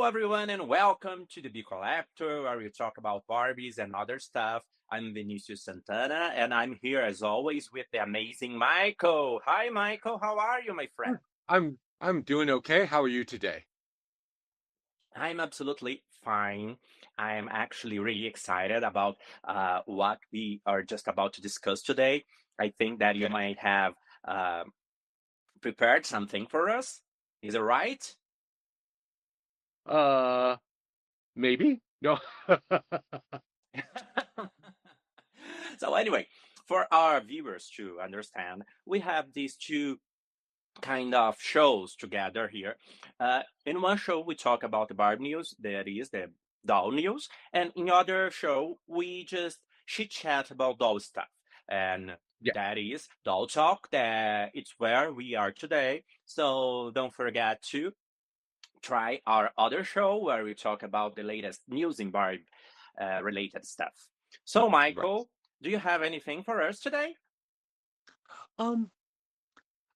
everyone, and welcome to the Big Collector, where we talk about Barbies and other stuff. I'm Vinicius Santana, and I'm here as always with the amazing Michael. Hi, Michael. How are you, my friend? I'm doing okay. How are you today? I'm absolutely fine. I'm actually really excited about what we are just about to discuss today. I think that you Okay. might have uh, prepared something for us. Is it right? Uh, maybe? No. So anyway, for our viewers to understand, we have these two kind of shows together here. In one show, we talk about the Barbie news, that is the doll news, and in other show, we just chit chat about doll stuff, and Yeah, that is doll talk. That it's where we are today. So don't forget to try our other show where we talk about the latest news in Barbie related stuff. So, right. Michael, do you have anything for us today? Um,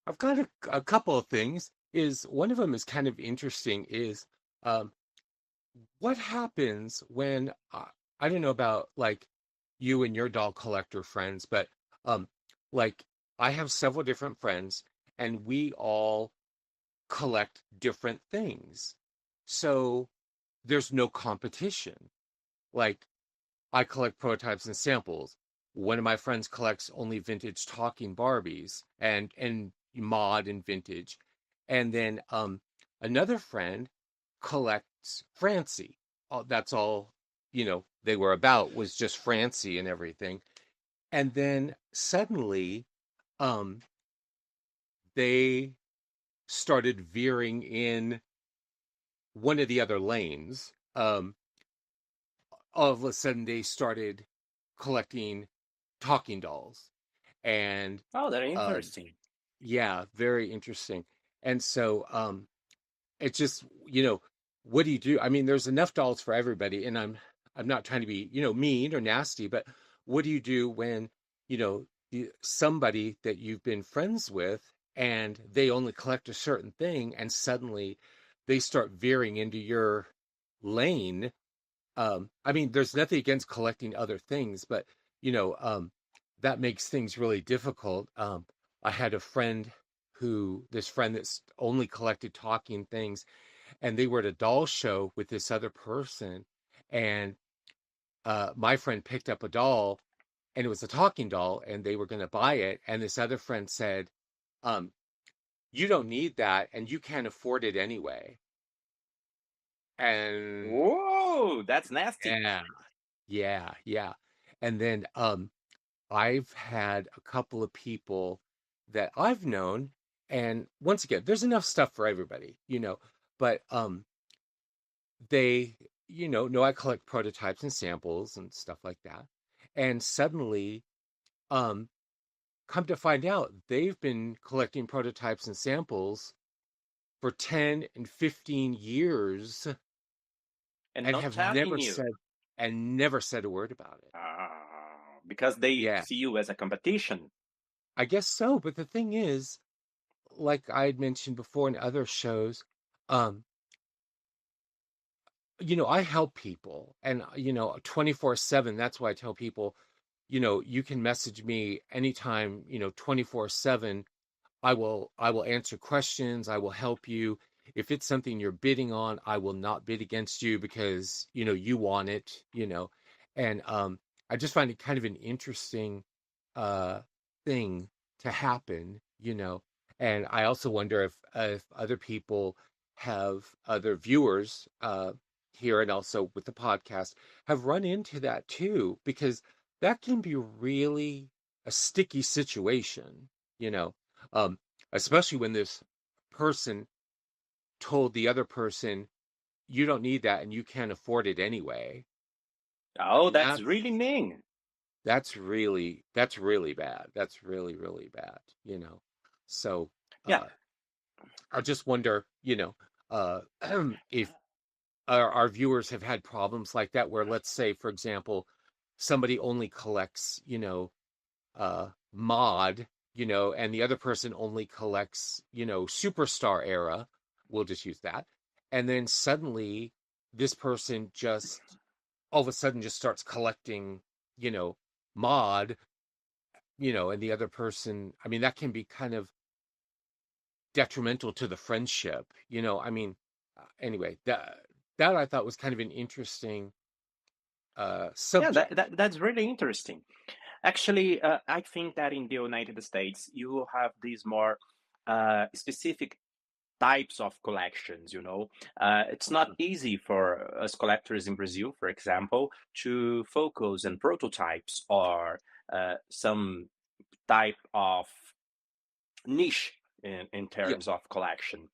I've got a couple of things. Is one of them is kind of interesting is um what happens when I don't know about like you and your doll collector friends, but um like I have several different friends and we all collect different things. So there's no competition. Like I collect prototypes and samples. One of my friends collects only vintage talking Barbies and mod and vintage. And then another friend collects Francie. That's all, they were about was just Francie and everything. And then suddenly um they started veering in one of the other lanes. All of a sudden they started collecting talking dolls and Oh, very um interesting. yeah, very interesting. And so it's just, what do you do? I mean, there's enough dolls for everybody, and I'm not trying to be, mean or nasty, but what do you do when, somebody that you've been friends with and they only collect a certain thing and suddenly they start veering into your lane? I mean, there's nothing against collecting other things, but you know, um, that makes things really difficult. I had a friend this friend that's only collected talking things, and they were at a doll show with this other person, and my friend picked up a doll, and it was a talking doll, and they were going to buy it, and this other friend said, um, "You don't need that, and you can't afford it anyway." And Whoa, that's nasty. yeah, yeah, yeah. And then I've had a couple of people that I've known, and once again, there's enough stuff for everybody, but they, know I collect prototypes and samples and stuff like that. And suddenly, um, come to find out, they've been collecting prototypes and samples for 10 and 15 years And and not have telling never you. said a word about it. Because they Yeah, see you as a competition. I guess so. But the thing is, like I had mentioned before in other shows, um, I help people and 24/7. That's why I tell people, you can message me anytime, 24/7. I will answer questions, I will help you. If it's something you're bidding on, I will not bid against you because, you want it. And I just find it kind of an interesting uh thing to happen, and I also wonder if other people have other viewers here and also with the podcast have run into that too, because that can be really a sticky situation, you know, um, especially when this person told the other person, you don't need that and you can't afford it anyway. Oh, And that's really mean. that's really bad. That's really, really bad. So Yeah. uh I just wonder, uh if our viewers have had problems like that where, let's say, for example, somebody only collects, mod, and the other person only collects, superstar era. We'll just use that. And then suddenly this person just all of a sudden just starts collecting, you know, mod, and the other person, I mean, that can be kind of detrimental to the friendship, I mean, anyway, that I thought was kind of an interesting Yeah, subject. that's really interesting. Actually, I think that in the United States, you have these more specific types of collections. It's not easy for us collectors in Brazil, for example, to focus on prototypes or some type of niche in Yeah, terms of collection.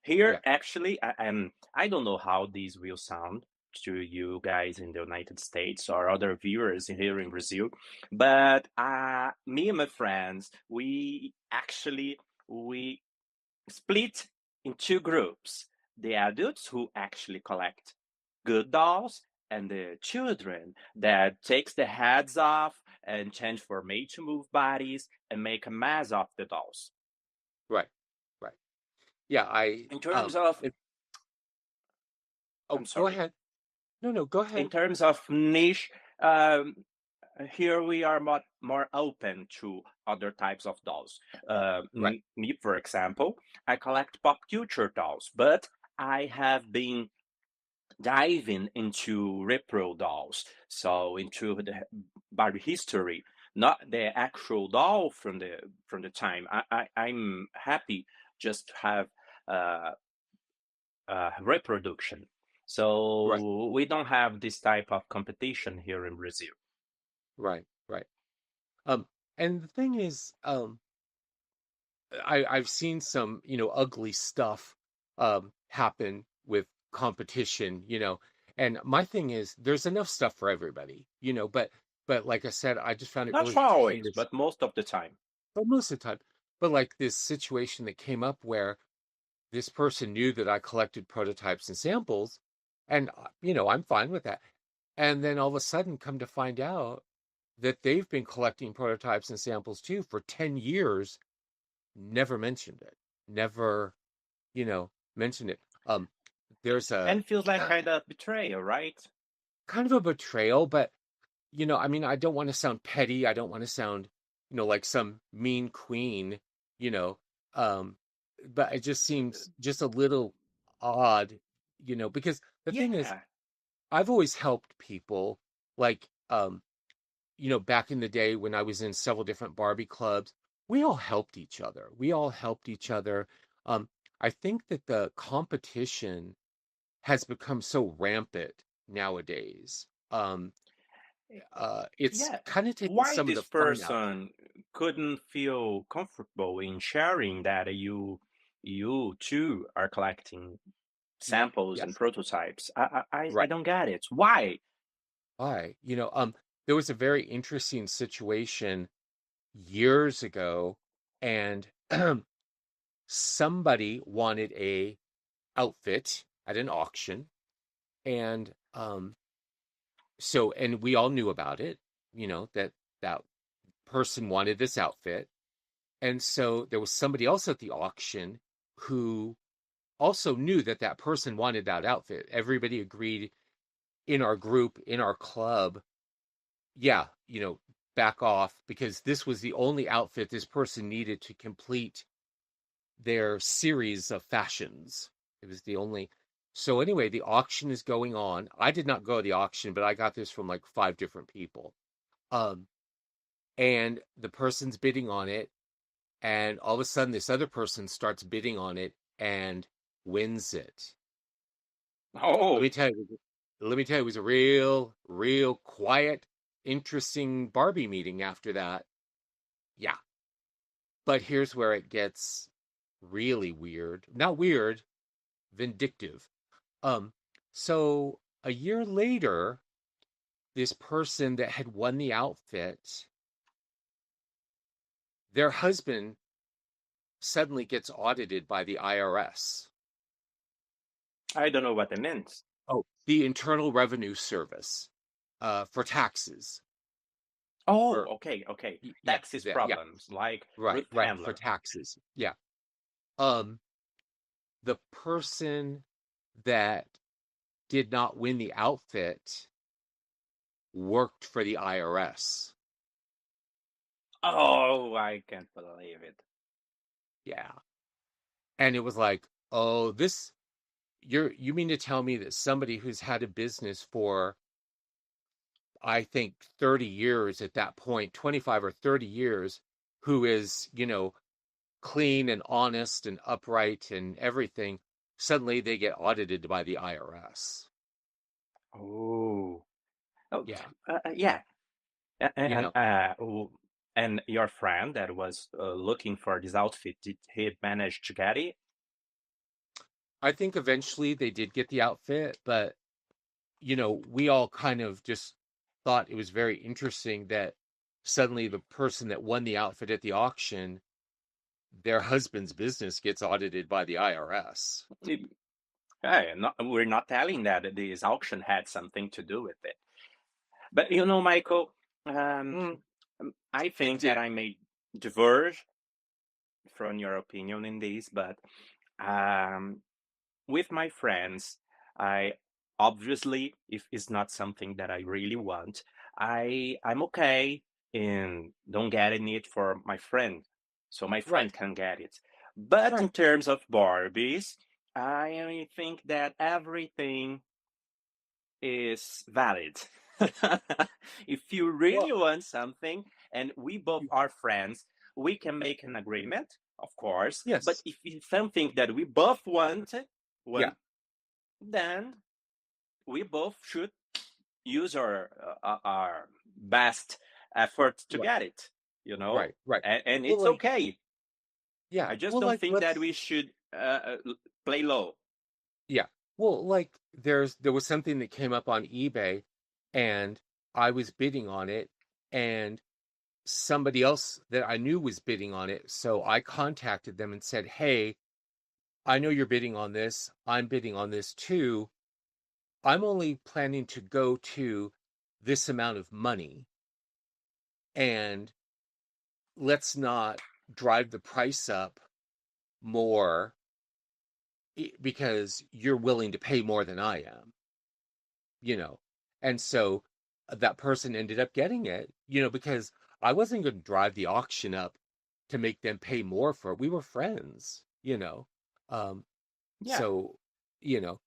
Here, yeah, actually, I don't know how these will sound to you guys in the United States or other viewers here in Brazil, but me and my friends, we split in two groups: the adults who actually collect good dolls, and the children that takes the heads off and change for made to move bodies and make a mess of the dolls. right, right. Yeah, In terms of, oh, I'm go sorry, ahead. No, no, go in ahead. terms of niche, um, here we are more open to other types of dolls. Right, Me, for example, I collect pop culture dolls, but I have been diving into repro dolls, so into the Barbie history, not the actual doll from the time. I'm happy just to have uh, reproduction. right, So we don't have this type of competition here in Brazil. right, right. Um, and the thing is, I've seen some, ugly stuff happen with competition, and my thing is there's enough stuff for everybody, but like I said, I just found it Not really always, humorous, but most of the time. but most of the time. But like this situation that came up where this person knew that I collected prototypes and samples, and I'm fine with that. And then all of a sudden come to find out that they've been collecting prototypes and samples too for 10 years, never mentioned it. Never mentioned it. There's a And feels like kind of betrayal, right? kind of a betrayal, but I mean, I don't want to sound petty. I don't want to sound, like some mean queen, you know. Um, but it just seems just a little odd, because the thing is, Yeah. I've always helped people, like, back in the day when I was in several different Barbie clubs, we all helped each other. We all helped each other. Um, I think that the competition has become so rampant nowadays. It's Yeah. kind of taken Why some of the this fun out of it. person couldn't feel comfortable in sharing that you too are collecting samples and Yes, prototypes? I right. don't get it. Why? Why? There was a very interesting situation years ago, and somebody wanted a outfit at an auction, and and we all knew about it, that that person wanted this outfit. And so there was somebody else at the auction who also knew that that person wanted that outfit. Everybody agreed in our group, in our club, yeah, back off because this was the only outfit this person needed to complete their series of fashions. It was the only. So anyway, the auction is going on. I did not go to the auction, but I got this from like five different people. Um, and the person's bidding on it, and all of a sudden this other person starts bidding on it and wins it. Let Oh, me tell you, it was a real, real quiet, interesting Barbie meeting after that. Yeah. But here's where it gets really weird. Not weird, vindictive. Um, so a year later, this person that had won the outfit, their husband suddenly gets audited by the IRS. I don't know what it means. Oh, the Internal Revenue Service, for taxes. Oh, For okay, okay. yeah, Taxes that yeah, problems like right, Ruth right, for Handler. taxes. Yeah. Um, the person that did not win the outfit worked for the IRS. Oh, I can't believe it. Yeah. And it was like, oh, this you mean to tell me that somebody who's had a business for I think 30 years at that point, 25 or 30 years, who is, clean and honest and upright and everything, suddenly they get audited by the IRS. Oh, oh, Yeah. yeah. You And know, and your friend that was looking for this outfit, did he manage to get it? I think eventually they did get the outfit, but we all kind of just thought it was very interesting that suddenly the person that won the outfit at the auction, their husband's business gets audited by the IRS. Yeah, we're not telling that this auction had something to do with it. But you know, Michael, um, Mm, I it think that did. I may diverge from your opinion in this, but um, with my friends, I obviously, if it's not something that I really want, I'm okay in don't getting it for my friend, so my Right, friend can get it. But in right. terms of Barbies, I think that everything is valid. If you really Well, want something and we both are friends, we can make an agreement, of course. But yes. if it's something that we both Yeah, want, then we both should use our best effort to right, get it, you know? right, right. And Well, it's like, okay. yeah. I just Well, don't like, think that let's, we should play low. yeah. Well, like, there was something that came up on eBay, and I was bidding on it, and somebody else that I knew was bidding on it. So I contacted them and said, "Hey, I know you're bidding on this. I'm bidding on this too. I'm only planning to go to this amount of money, and let's not drive the price up more because you're willing to pay more than I am, you know." And so that person ended up getting it, because I wasn't going to drive the auction up to make them pay more for it. We were friends. Um, Yeah. so, you know,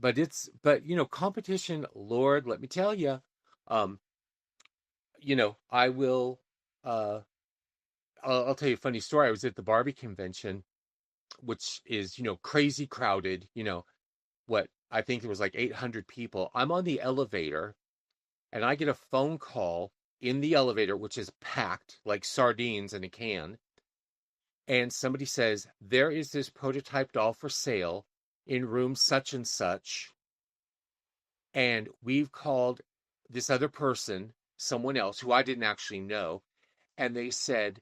but competition, Lord, let me tell you, um, I will, uh, I'll tell you a funny story. I was at the Barbie convention, which is, crazy crowded, what I think there was like 800 people. I'm on the elevator and I get a phone call in the elevator, which is packed like sardines in a can. And somebody says, there is this prototype doll for sale in room such and such. And we've called this other person, someone else who I didn't actually know. And they said,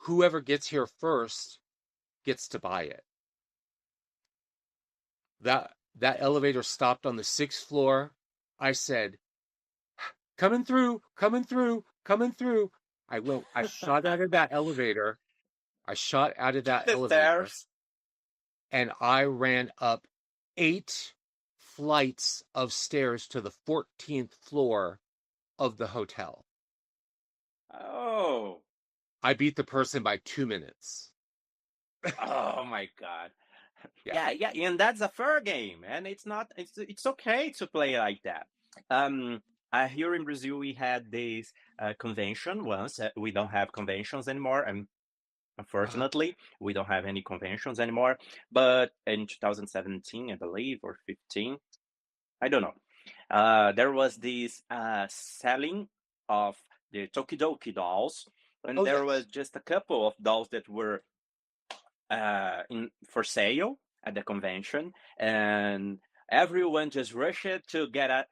whoever gets here first gets to buy it. That elevator stopped on the sixth floor. I said, coming through, coming through, coming through. I shot out of that elevator. I shot out of that The elevator stairs. and I ran up 8 flights of stairs to the 14th floor of the hotel. Oh. I beat the person by 2 minutes. Oh my God. Yeah. Yeah, yeah, and that's a fair game, and it's okay to play like that. Um, here in Brazil, we had this convention once. We don't have conventions anymore, and Uh, unfortunately, we don't have any conventions anymore. But in 2017, I believe, or 15, I don't know. There was this selling of the Tokidoki dolls, and oh there was yes. just a couple of dolls that were in for sale at the convention, and everyone just rushed to get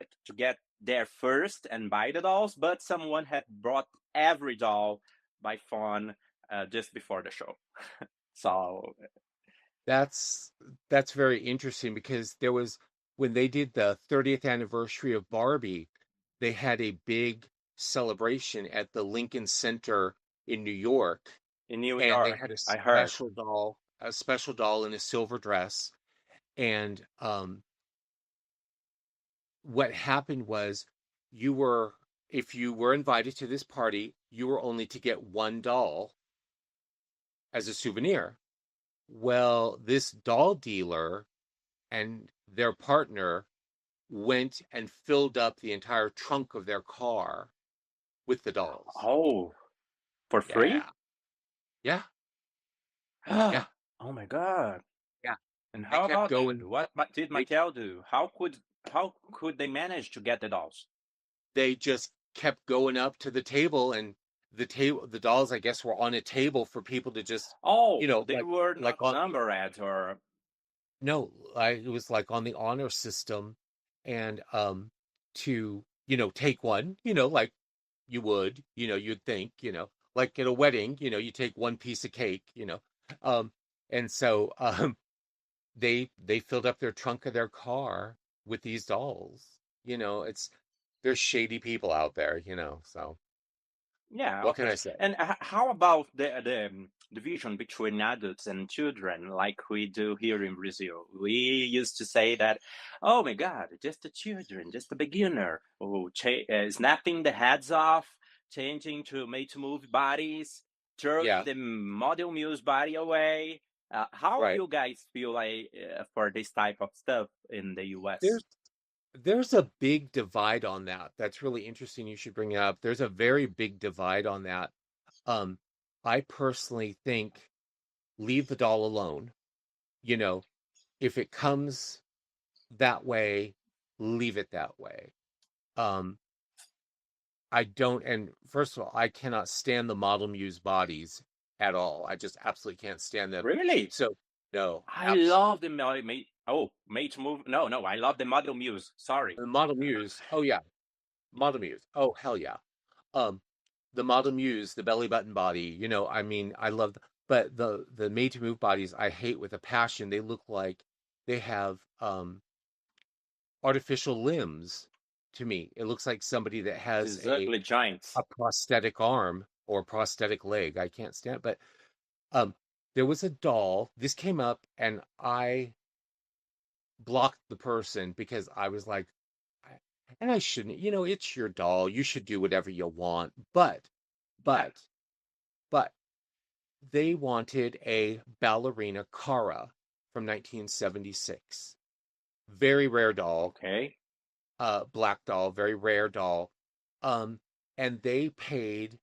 there first and buy the dolls. But someone had brought every doll by phone just before the show. So That's that's very interesting because there was when they did the 30th anniversary of Barbie, they had a big celebration at the Lincoln Center in New York, in New and they York, had I heard. a special doll in a silver dress, and what happened was you were if you were invited to this party, you were only to get one doll as a souvenir. Well, this doll dealer and their partner went and filled up the entire trunk of their car with the dolls. Oh, for free? Yeah. Yeah. Yeah. Oh my God. Yeah. And They how kept about going. what did They Mattel do? How could they manage to get the dolls? they just kept going up to the table, and the dolls, I guess, were on a table for people to just, Oh, they like were not on numbered or no, it was like on the honor system, and to take one, like you would, you'd think, like at a wedding, you take one piece of cake, um, and so they filled up their trunk of their car with these dolls. It's there's shady people out there, so yeah, what can okay. I say? And how about the division between adults and children, like we do here in Brazil? We used to say that, oh my God, just the children, just the beginner, snapping the heads off, changing to made-to-move bodies, throwing Yeah, the model muse body away. How right. you guys feel like for this type of stuff in the US? There's there's a big divide on that. That's really interesting. You should bring it up. There's a very big divide on that. Um, I personally think leave the doll alone. You know, if it comes that way, leave it that way. Um, I don't, and first of all, I cannot stand the model muse bodies at all. I just absolutely can't stand them. Really? So, no, I love absolutely. the made to move. No, no, I love the model muse. Sorry. The model muse, oh yeah, model muse. Oh hell yeah. Um, the model muse, the belly button body, I mean, I love, but the made to move bodies, I hate with a passion. They look like they have artificial limbs to me. It looks like somebody that has These a ugly giants. a prosthetic arm or prosthetic leg. I can't stand it. But um, there was a doll. This came up, and I blocked the person because I was like, and I shouldn't. It's your doll. You should do whatever you want. Yeah. But, but they wanted a Ballerina Cara from 1976. Very rare doll, Okay. black doll, very rare doll. Um, and they paid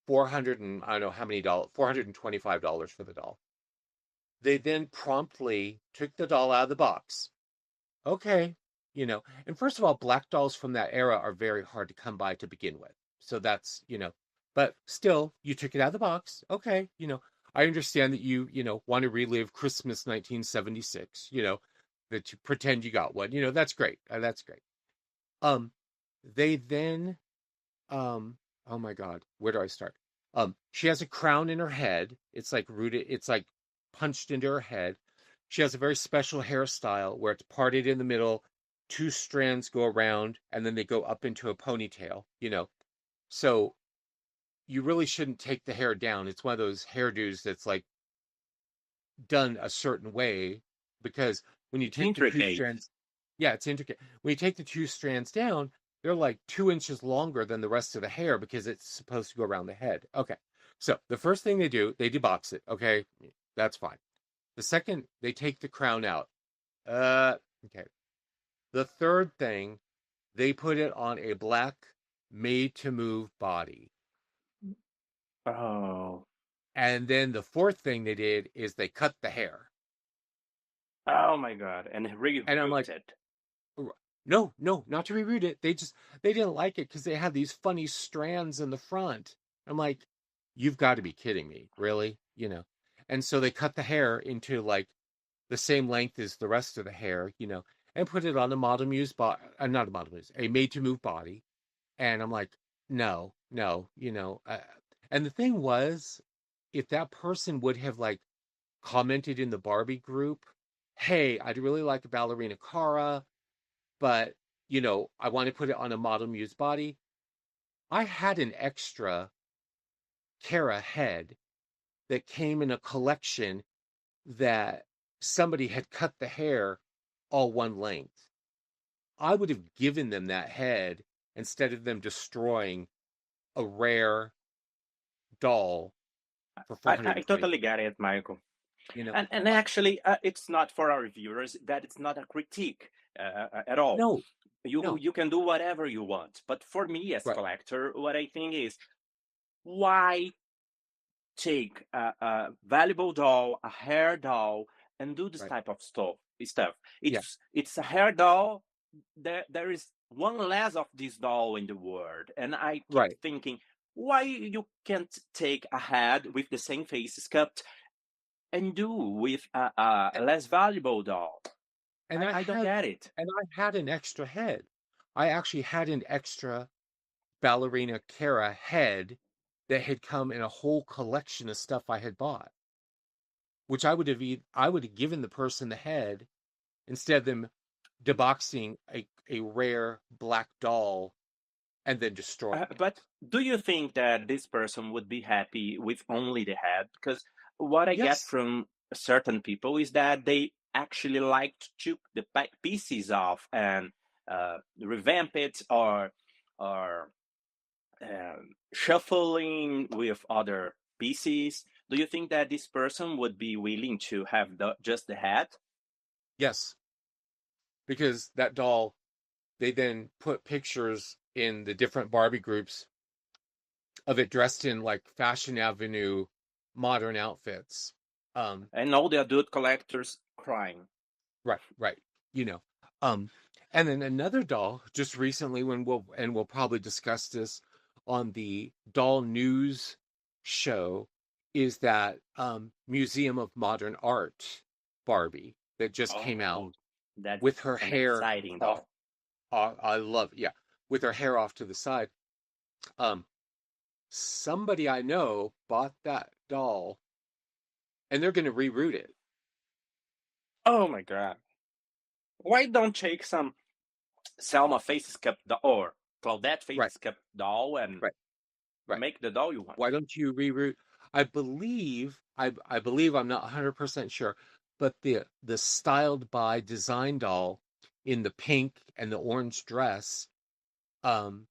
400 and I don't know how many dollars, $425 for the doll. They then promptly took the doll out of the box. Okay, and first of all, black dolls from that era are very hard to come by to begin with. So that's, but still, you took it out of the box. Okay, I understand that you want to relive Christmas 1976, that you pretend you got one. That's great. That's great. Um, they then oh my God, where do I start? She has a crown in her head. It's like rooted, it's like punched into her head. She has a very special hairstyle where it's parted in the middle, two strands go around, and then they go up into a ponytail. So you really shouldn't take the hair down. It's one of those hairdos that's like done a certain way because when you take the two Intricate. strands, yeah, it's intricate. When you take the two strands down, they're like 2 inches longer than the rest of the hair because it's supposed to go around the head. Okay. So the first thing they do, they debox it. Okay. That's fine. The second, they take the crown out. Uh, okay. The third thing, they put it on a black made to move body. Oh. And then the fourth thing they did is they cut the hair. Oh my God. And And I'm like, rerouted. No, no, not to reroute it. They didn't like it because they had these funny strands in the front. I'm like, you've got to be kidding me, really? And so they cut the hair into like the same length as the rest of the hair, and put it on a model muse body, not a model muse, a made to move body. And I'm like, no, no, and the thing was, if that person would have like commented in the Barbie group, hey, I'd really like a ballerina Cara, but I want to put it on a model muse body. I had an extra Cara head that came in a collection that somebody had cut the hair all one length. I would have given them that head instead of them destroying a rare doll for I 420. totally get it, Michael. You know, And actually, it's not for our viewers that it's not a critique at all. no, You no, you can do whatever you want, but for me as right, collector, what I think is why take a valuable doll, a hair doll, and do this right, type of stuff. yeah, It's a hair doll. There is one less of this doll in the world, and I keep right. thinking, why you can't take a head with the same face sculpt and do with a less valuable doll? And I I don't had get it. and I had an extra head. I actually had an extra Ballerina Cara head that had come in a whole collection of stuff I had bought, which I would have given the person the head instead of them deboxing a rare black doll and then destroying it. But do you think that this person would be happy with only the head? Because what I get Yes, from certain people is that they actually like to chip the pieces off and revamp it or shuffling with other pieces. Do you think that this person would be willing to have just the head? yes, because that doll, they then put pictures in the different Barbie groups of it dressed in like Fashion Avenue modern outfits. Um, And all the adult collectors crying. right, right. You know. Um, and then another doll just recently when we'll probably discuss this on the doll news show is that Museum of Modern Art Barbie that just came out Oh, that's with her an hair exciting off. doll. I love, yeah, with her hair off to the side. Um, Somebody I know bought that doll and they're going to reroute it. Oh my god. Why don't take some Selma Faces Cup doll or Claudette Right, Faces Cup doll and right, right. make the doll you want? Why don't you reroute? I believe I'm not 100% sure, but the styled by design doll in the pink and the orange dress, um,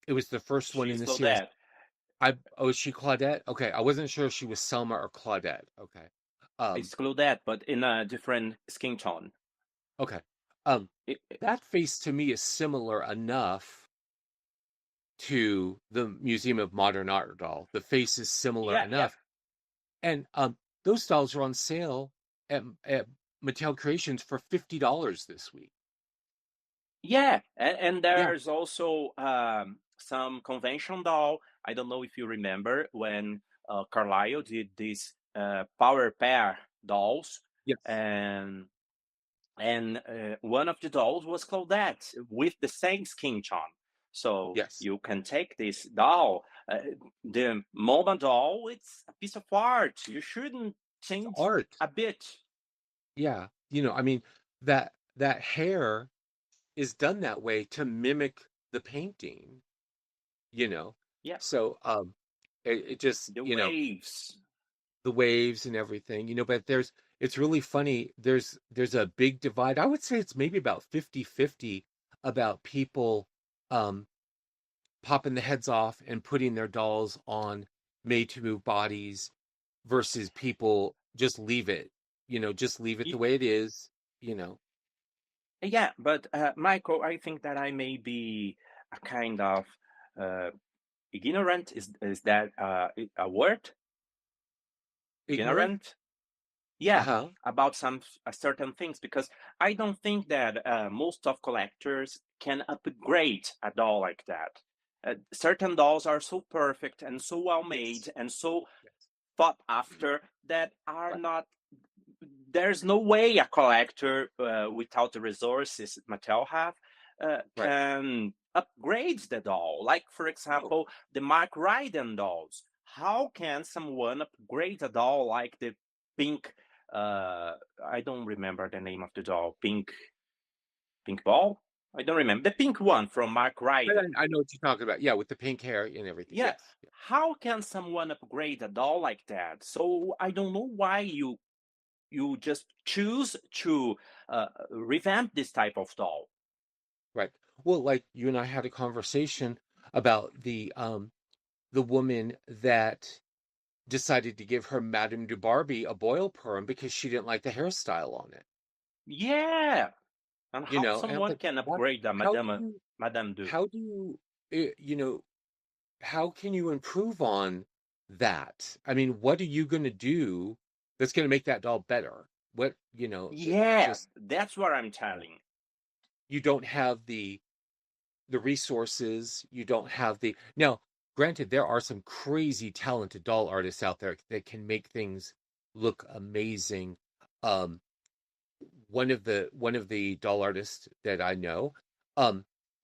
it was the first one in She's the series. Claudette. Is she Claudette? Okay, I wasn't sure if she was Selma or Claudette. Okay. Um, It's Claudette, but in a different skin tone. okay. Um, It, that face to me is similar enough to the Museum of Modern Art doll. The face is similar yeah, yeah. enough. And those dolls are on sale at Mattel Creations for $50 this week. Yeah, and Yeah. there's also some convention doll. I don't know if you remember when Carlisle did these power pair dolls, Yes. and one of the dolls was Claudette with the same skin tone. So Yes. you can take this doll. The MoMA doll, it's a piece of art. You shouldn't It's change art. a bit. Yeah. I mean that hair is done that way to mimic the painting, you know. Yeah, So it just, the waves. the waves and everything, but it's really funny. There's a big divide. I would say it's maybe about 50-50 about people um popping the heads off and putting their dolls on made to move bodies versus people just leave it, just leave it the way it is, you know. Yeah, but Michael, I think that I may be a kind of uh, ignorant. Is that a word? Ignorant. Ignorant? Yeah, Uh-huh. about some certain things because I don't think that most of collectors can upgrade a doll like that. Certain dolls are so perfect and so well Yes. made and so Yes. thought after that are Right. not. There's no way a collector without the resources Mattel have Right. can upgrade the doll. Like for No. example, the Mark Ryden dolls. How can someone upgrade a doll like the pink? Uh, I don't remember the name of the doll. Pink ball. I don't remember the pink one from Mark But Ryden. I know what you're talking about. Yeah, with the pink hair and everything. Yeah. Yes. Yeah. How can someone upgrade a doll like that? So I don't know why you just choose to revamp this type of doll. right. Well, like you and I had a conversation about the woman that decided to give her Madame du Barbie a boil perm because she didn't like the hairstyle on it. Yeah. And You how know, and I'm someone like, can what? upgrade the How do Madame you? Madame do? How do you? You know, how can you improve on that? I mean, what are you going to do that's going to make that doll better? What, it Yeah, just that's what I'm telling. you don't have the resources, you don't have the now, granted, there are some crazy talented doll artists out there that can make things look amazing. Um, one of the doll artists that I know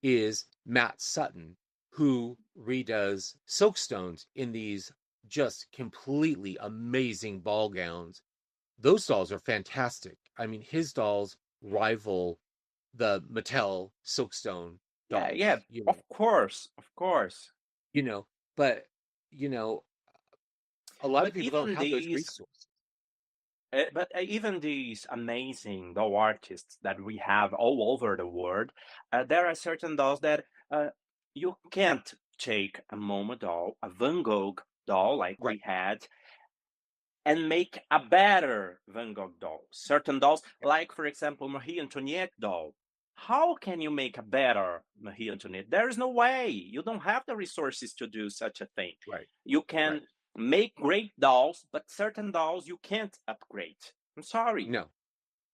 is Matt Sutton, who redoes Silkstones in these just completely amazing ball gowns. Those dolls are fantastic. I mean, his dolls rival the Mattel Silkstone Yeah, yeah, dolls, of course. you know, but you know, a lot of But people don't even have those these, resources. even these amazing doll artists that we have all over the world, there are certain dolls that you can't take a Momo doll, a Van Gogh doll like Right. we had, and make a better Van Gogh doll. Certain dolls, Yeah. like for example Marie Antoinette doll. How can you make a better Marie Antoinette? There is no way. You don't have the resources to do such a thing. Right. You Right. can make great dolls, but certain dolls you can't upgrade. I'm sorry. No.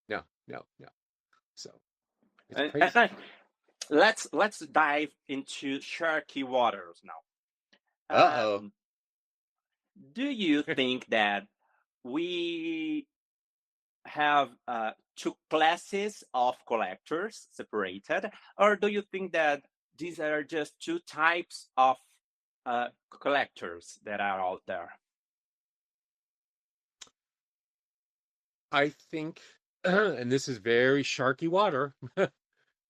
No. No. No. So it's And crazy. let's dive into sharky waters now. Uh-oh. Do you think that we have two classes of collectors separated, or do you think that these are just two types of collectors that are out there? I think, and this is very sharky water.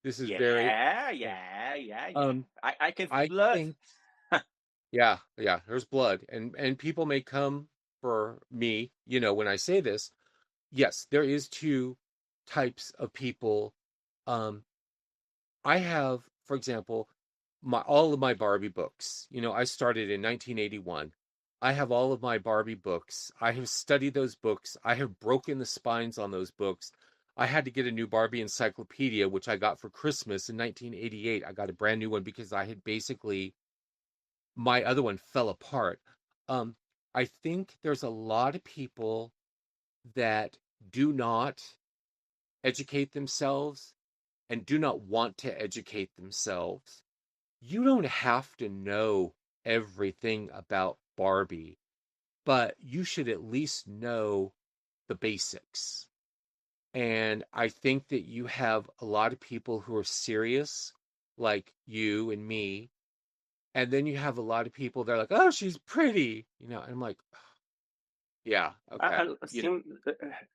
This is very, Yeah, yeah, yeah, yeah. um, I can feel I blood. think, yeah, yeah, there's blood. And people may come for me, when I say this. Yes, there is two types of people. Um, I have, for example, my all of my Barbie books. I started in 1981. I have all of my Barbie books. I have studied those books. I have broken the spines on those books. I had to get a new Barbie encyclopedia, which I got for Christmas in 1988. I got a brand new one because I had basically my other one fell apart. Um, I think there's a lot of people that do not educate themselves and do not want to educate themselves. You don't have to know everything about Barbie, but you should at least know the basics. And I think that you have a lot of people who are serious, like you and me. And then you have a lot of people that are like, oh, she's pretty, and I'm like, yeah, okay. And,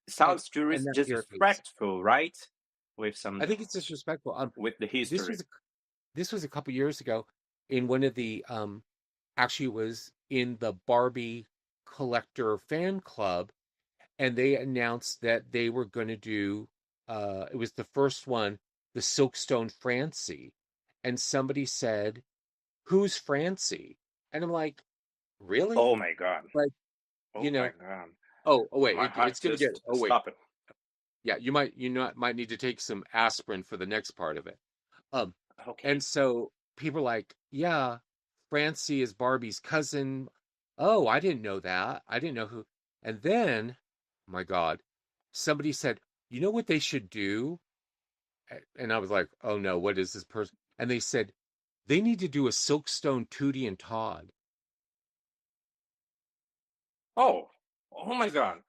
Sounds and that irritates. disrespectful, right? With some I think it's disrespectful. with the This history. was this was a couple years ago in one of the actually it was in the Barbie collector fan club, and they announced that they were going to do it was the first one, the Silkstone Francie. And somebody said, "Who's Francie?" And I'm like, "Really?" Oh my god! Like, Oh you my know, god! oh wait, My it's heart going to get just oh wait. stop it. Yeah, you might need to take some aspirin for the next part of it. Um, and Okay. so people are like, yeah, Francie is Barbie's cousin. Oh, I didn't know that. I didn't know who. And then, my God, somebody said, you know what they should do? And I was like, oh no, what is this person? And they said, they need to do a Silkstone Tootie and Todd. Oh, oh my god!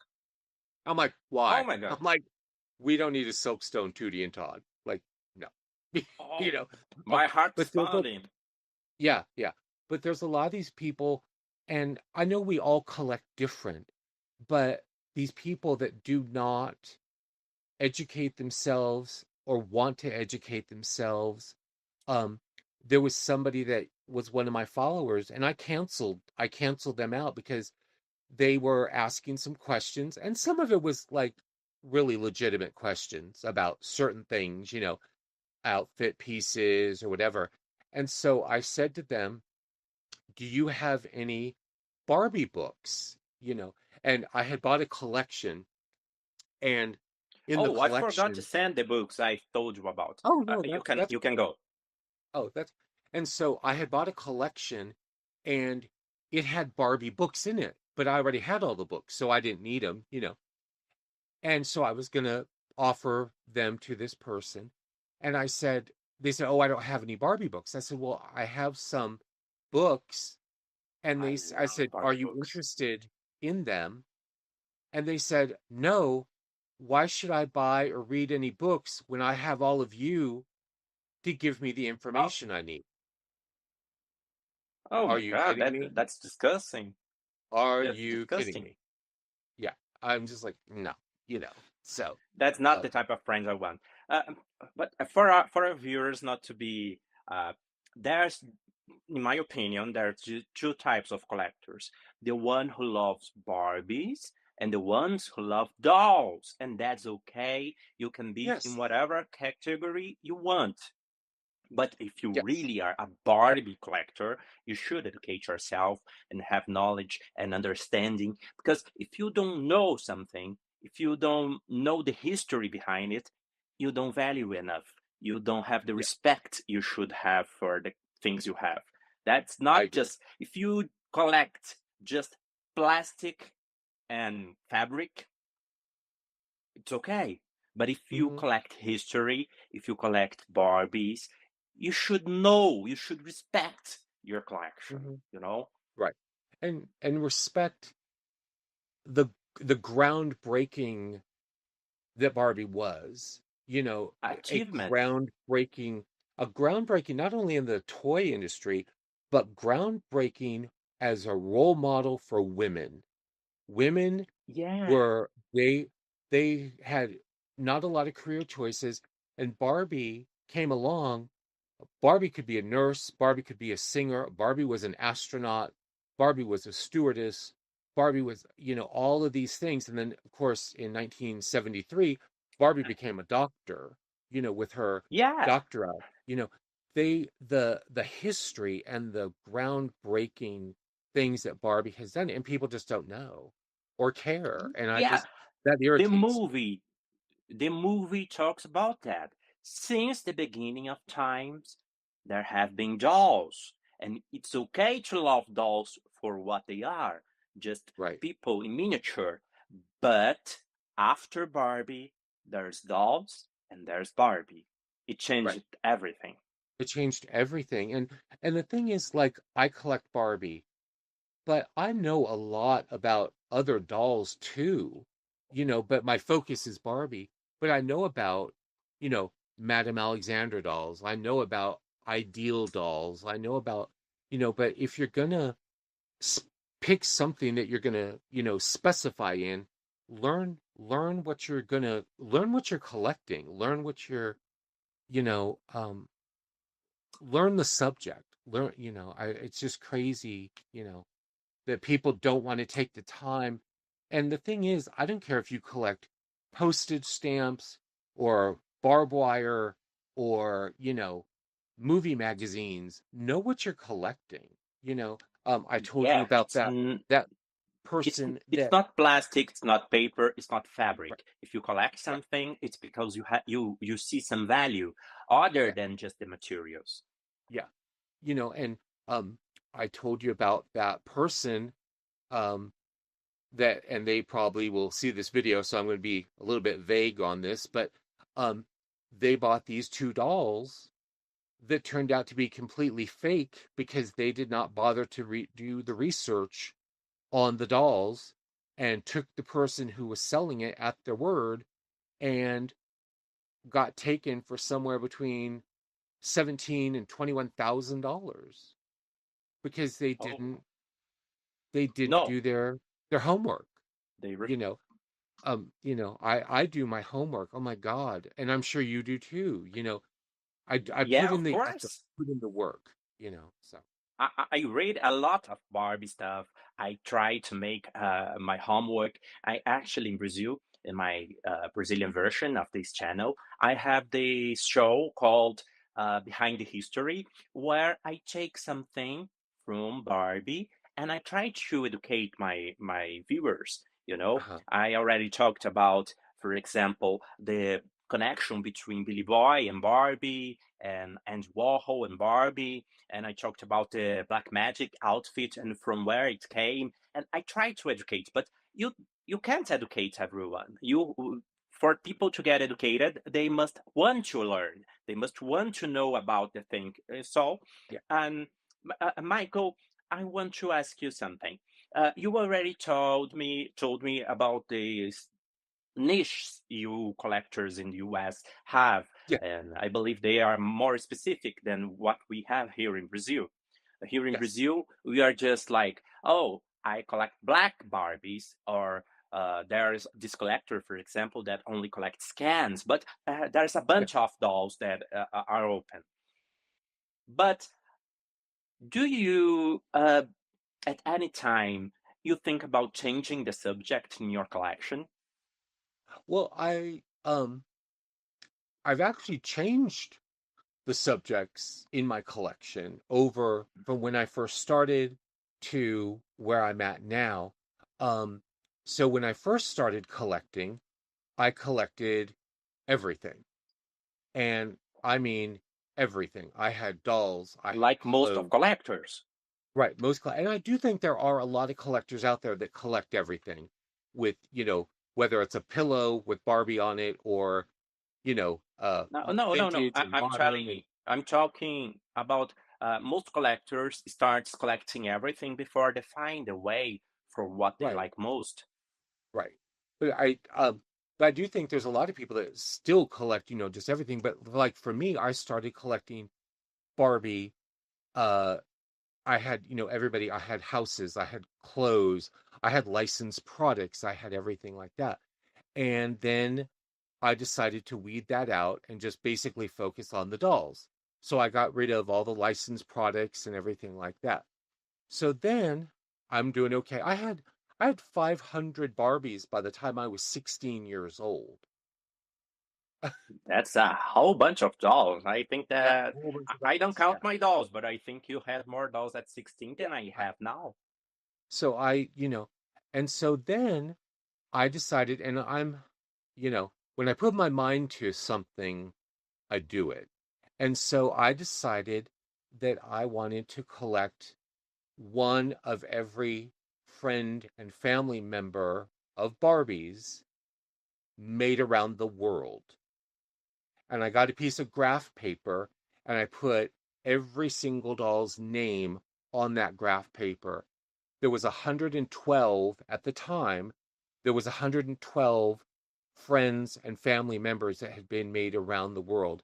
I'm like, Oh why? my god! I'm like, we don't need a Silkstone Tootie and Todd. Like, no. you Oh, know, my heart's but there's a pounding. Yeah, yeah. But there's a lot of these people, and I know we all collect different, but these people that do not educate themselves or want to educate themselves. Um, there was somebody that was one of my followers, and I canceled them out because they were asking some questions, and some of it was like really legitimate questions about certain things, outfit pieces or whatever. And so I said to them, "Do you have any Barbie books?" And I had bought a collection, and in the Oh, I forgot to collection, send the books I told you about. oh no, You that's can that's you can go. oh that's and so I had bought a collection, and it had Barbie books in it, but I already had all the books, so I didn't need them. And so I was gonna offer them to this person, and they said, "Oh, I don't have any Barbie books." I said, "Well, I have some books." And I I love said, "Are Barbie you books. interested in them?" And they said, "No. Why should I buy or read any books when I have all of you to give me the Oh, information I need?" oh Are my you God, kidding me? that's disgusting. Are That's you kidding disgusting. me? Yeah. I'm just like, no, you know. So, That's not uh, the type of friends I want. Uh, but for our viewers not to be, there's, in my opinion, there are two types of collectors: the one who loves Barbies and the ones who love dolls, and that's okay. You can be in yes, whatever category you want. But if you yes, really are a Barbie collector, you should educate yourself and have knowledge and understanding. Because if you don't know something, if you don't know the history behind it, you don't value enough. You don't have the yeah, respect you should have for the things you have. That's I not agree. just, if you collect just plastic and fabric, it's okay. But if you Hmm. collect history, if you collect Barbies, you should know, you should respect your collection, Hmm. you know? Right. And respect the the groundbreaking that Barbie was, a Achievement. groundbreaking not only in the toy industry, but groundbreaking as a role model for women. Women Yeah. were they had not a lot of career choices, and Barbie came along. Barbie could be a nurse, Barbie could be a singer, Barbie was an astronaut, Barbie was a stewardess, Barbie was, all of these things. And then, of course, in 1973, Barbie became a doctor, with her Yeah. doctorate. The history and the groundbreaking things that Barbie has done, and people just don't know or care. And Yeah. that The irritates me. movie, the movie talks about that. Since the beginning of times, there have been dolls. And it's okay to love dolls for what they are, just Right, people in miniature. But after Barbie, there's dolls and there's Barbie. It right. changed everything. It changed everything. And the thing is, like, I collect Barbie, but I know a lot about other dolls too, but my focus is Barbie. But I know about, Madame Alexandra dolls. I know about Ideal dolls. I know about, but if you're gonna s- pick something that you're gonna, specify in, learn what you're collecting, you know, um, learn the subject. It's just crazy, that people don't want to take the time. And the thing is, I don't care if you collect postage stamps or barbed wire or, movie magazines. Know what you're collecting. I told you Yeah, about that it's person it's that not plastic, it's not paper, it's not right, fabric. If you collect right, something, it's because you see some value other yeah, than just the materials. yeah. And um I told you about that person um that, and they probably will see this video, so I'm going to be a little bit vague on this, but um they bought these two dolls that turned out to be completely fake because they did not bother to do the research on the dolls, and took the person who was selling it at their word, and got taken for somewhere between 17 and $21,000 because Oh they didn't no, do their homework. they you know I do my homework. Oh my God. And I'm sure you do too. I yeah, put in of the effort, course. put in the work, so. I read a lot of Barbie stuff. I try to make my homework. I actually in Brazil, in my Brazilian version of this channel, I have the show called Behind the History, where I take something from Barbie and I try to educate my viewers. You know, Uh-huh. I already talked about, for example, the connection between Billy Boy and Barbie and Andy Warhol and Barbie, and I talked about the black magic outfit and from where it came. And I try to educate, but you can't educate everyone. You For people to get educated, they must want to learn. They must want to know about the thing. So, Yeah. and Michael, I want to ask you something. You already told me about the niche you collectors in the US have, Yeah. and I believe they are more specific than what we have here in Brazil. Here in Yes. Brazil, we are just like, oh, I collect black Barbies, or there's this collector, for example, that only collects scans, but there's a Yeah. bunch of dolls that are open. But do you, at any time, you think about changing the subject in your collection? Well, I've actually changed the subjects in my collection over from when I first started to where I'm at now. Um, so when I first started collecting, I collected everything. And I mean everything. I had dolls, I had Like most of clothes. collectors. Right, and I do think there are a lot of collectors out there that collect everything with, whether it's a pillow with Barbie on it or, No, no, no, no. vintage and I'm telling modern you, and I'm talking about most collectors starts collecting everything before they find a way for what they right. like most. Right. But I do think there's a lot of people that still collect, just everything. But like for me, I started collecting Barbie. Uh, I had, everybody. I had houses, I had clothes, I had licensed products, I had everything like that. And then I decided to weed that out and just basically focus on the dolls. So I got rid of all the licensed products and everything like that. So then I'm doing okay. I had 500 Barbies by the time I was 16 years old. That's a whole bunch of dolls. I think Yeah, that a whole bunch of I don't dolls. count Yeah. my dolls, but I think you had more dolls at 16 Yeah. than I have now. So and so then I decided, and when I put my mind to something, I do it. And so I decided that I wanted to collect one of every friend and family member of Barbies made around the world. And I got a piece of graph paper and I put every single doll's name on that graph paper. There was 112 at the time. There was 112 friends and family members that had been made around the world.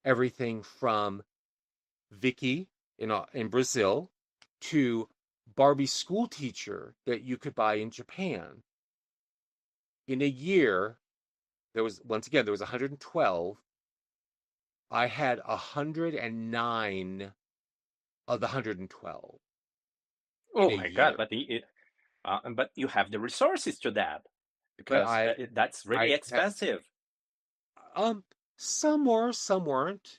Everything from Vicky in Brazil to Barbie's school teacher that you could buy in Japan. In a year, there was 112. I had 109 of the 112 in Oh a my God! year. But you have the resources to that But because that's really I had, expensive. um, some were, some weren't.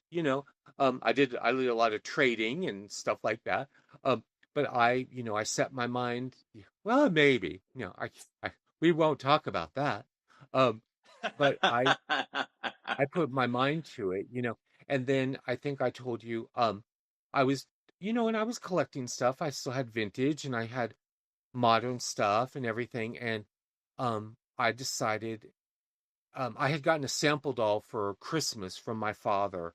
I did a lot of trading and stuff like that. Um, but I set my mind. Well, maybe, we won't talk about that. Um, but I put my mind to it, and then I think I told you, I was, and I was collecting stuff. I still had vintage and I had modern stuff and everything. And I decided, I had gotten a sample doll for Christmas from my father,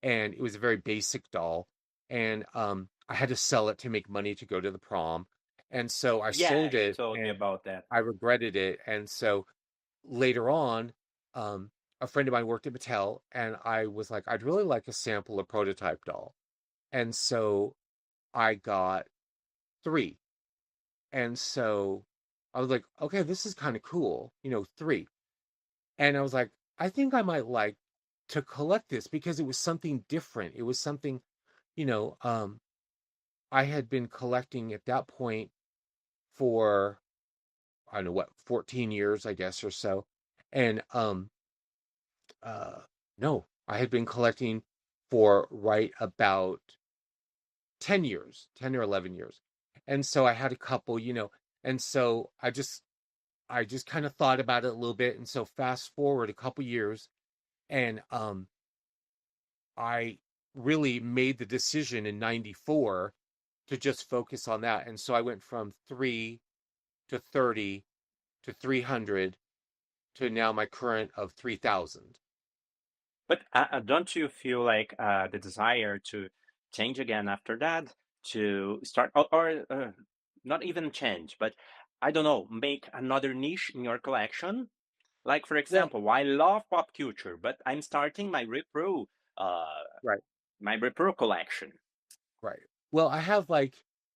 and it was a very basic doll. And I had to sell it to make money to go to the prom. And so I Yeah, sold you it told me and about that. I regretted it. And so later on, um, a friend of mine worked at Mattel, and I was like, I'd really like a sample or prototype doll. And so I got three. And so I was like, okay, this is kind of cool, three. And I was like, I think I might like to collect this because it was something different. It was something, you know, um, I had been collecting at that point for I don't know what 14 years, I guess, or so. And uh no, I had been collecting for right about 10 years, 10 or 11 years. And so I had a couple, and so I just kind of thought about it a little bit. And so fast forward a couple years, and I really made the decision in 94 to just focus on that. And so I went from 3 to 30 to 300 to now my current of 3,000. But don't you feel like the desire to change again after that, to start, or not even change, but I don't know, make another niche in your collection? Like, for Well, example, I love pop culture, but I'm starting uh, right, my repro collection. right. Well,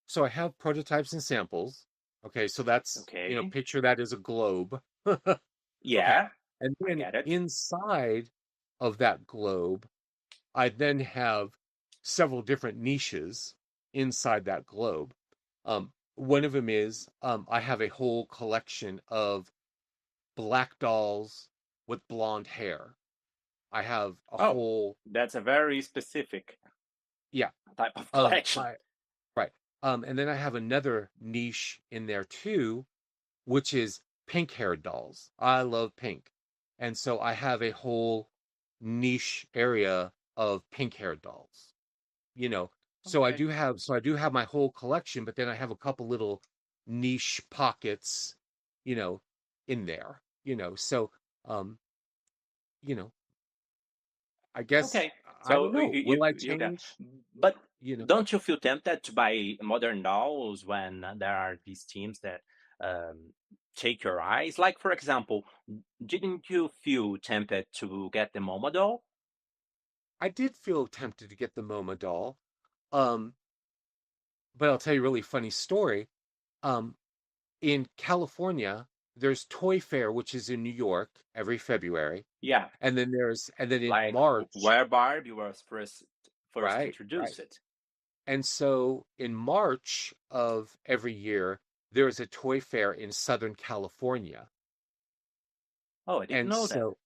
so I have prototypes and samples. Okay, so that's, Okay. picture that as a globe. Okay. Yeah, And I then get it. inside of that globe, I then have several different niches inside that globe. One of them is I have a whole collection of black dolls with blonde hair. I have a Oh, whole, that's a very specific yeah, type of collection. I right. And then I have another niche in there too, which is pink haired dolls. I love pink. And so I have a whole niche area of pink haired dolls. You know, Okay. so I do have my whole collection, but then I have a couple little niche pockets, you know, in there, So um, you know, I guess Okay. I don't So know. Will I you got, change? but You know, don't you feel tempted to buy modern dolls when there are these teams that um, take your eyes? Like, for example, didn't you feel tempted to get the Momo doll? I did feel tempted to get the MoMA doll. Um, but I'll tell you a really funny story. Um, in California, there's Toy Fair, which is in New York every February, Yeah, and then in like March, where Barbie was first right, right. introduced it. And so in March of every year, there's a toy fair in Southern California. Oh, I didn't And know that. so,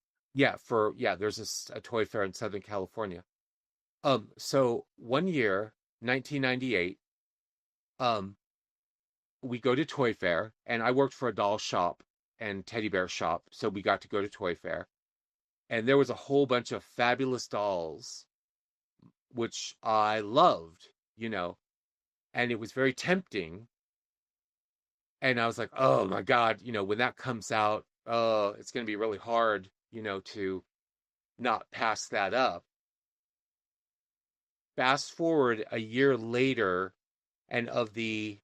there's a toy fair in Southern California. So one year, 1998, um, we go to Toy Fair, and I worked for a doll shop and teddy bear shop, so we got to go to Toy Fair, and there was a whole bunch of fabulous dolls, which I loved, and it was very tempting. And I was like, oh my God, when that comes out, it's going to be really hard, to not pass that up. Fast forward a year later, and of the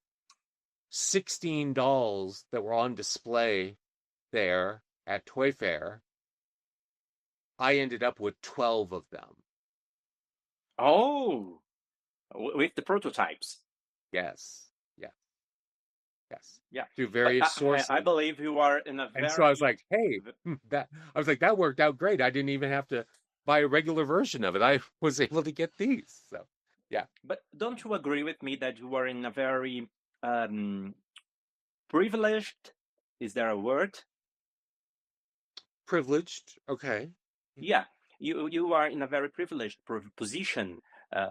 16 dolls that were on display there at Toy Fair, I ended up with 12 of them. Oh, with the prototypes. Yes, yes, yes, Yeah, through but various I sources. believe you are in a And so I was very like, hey, that I was like, that worked out great. I didn't even have to buy a regular version of it. I was able to get these. So, yeah, But don't you agree with me that you are in a very um, privileged? Is there a word? privileged. Okay. Yeah, you are in a very privileged position,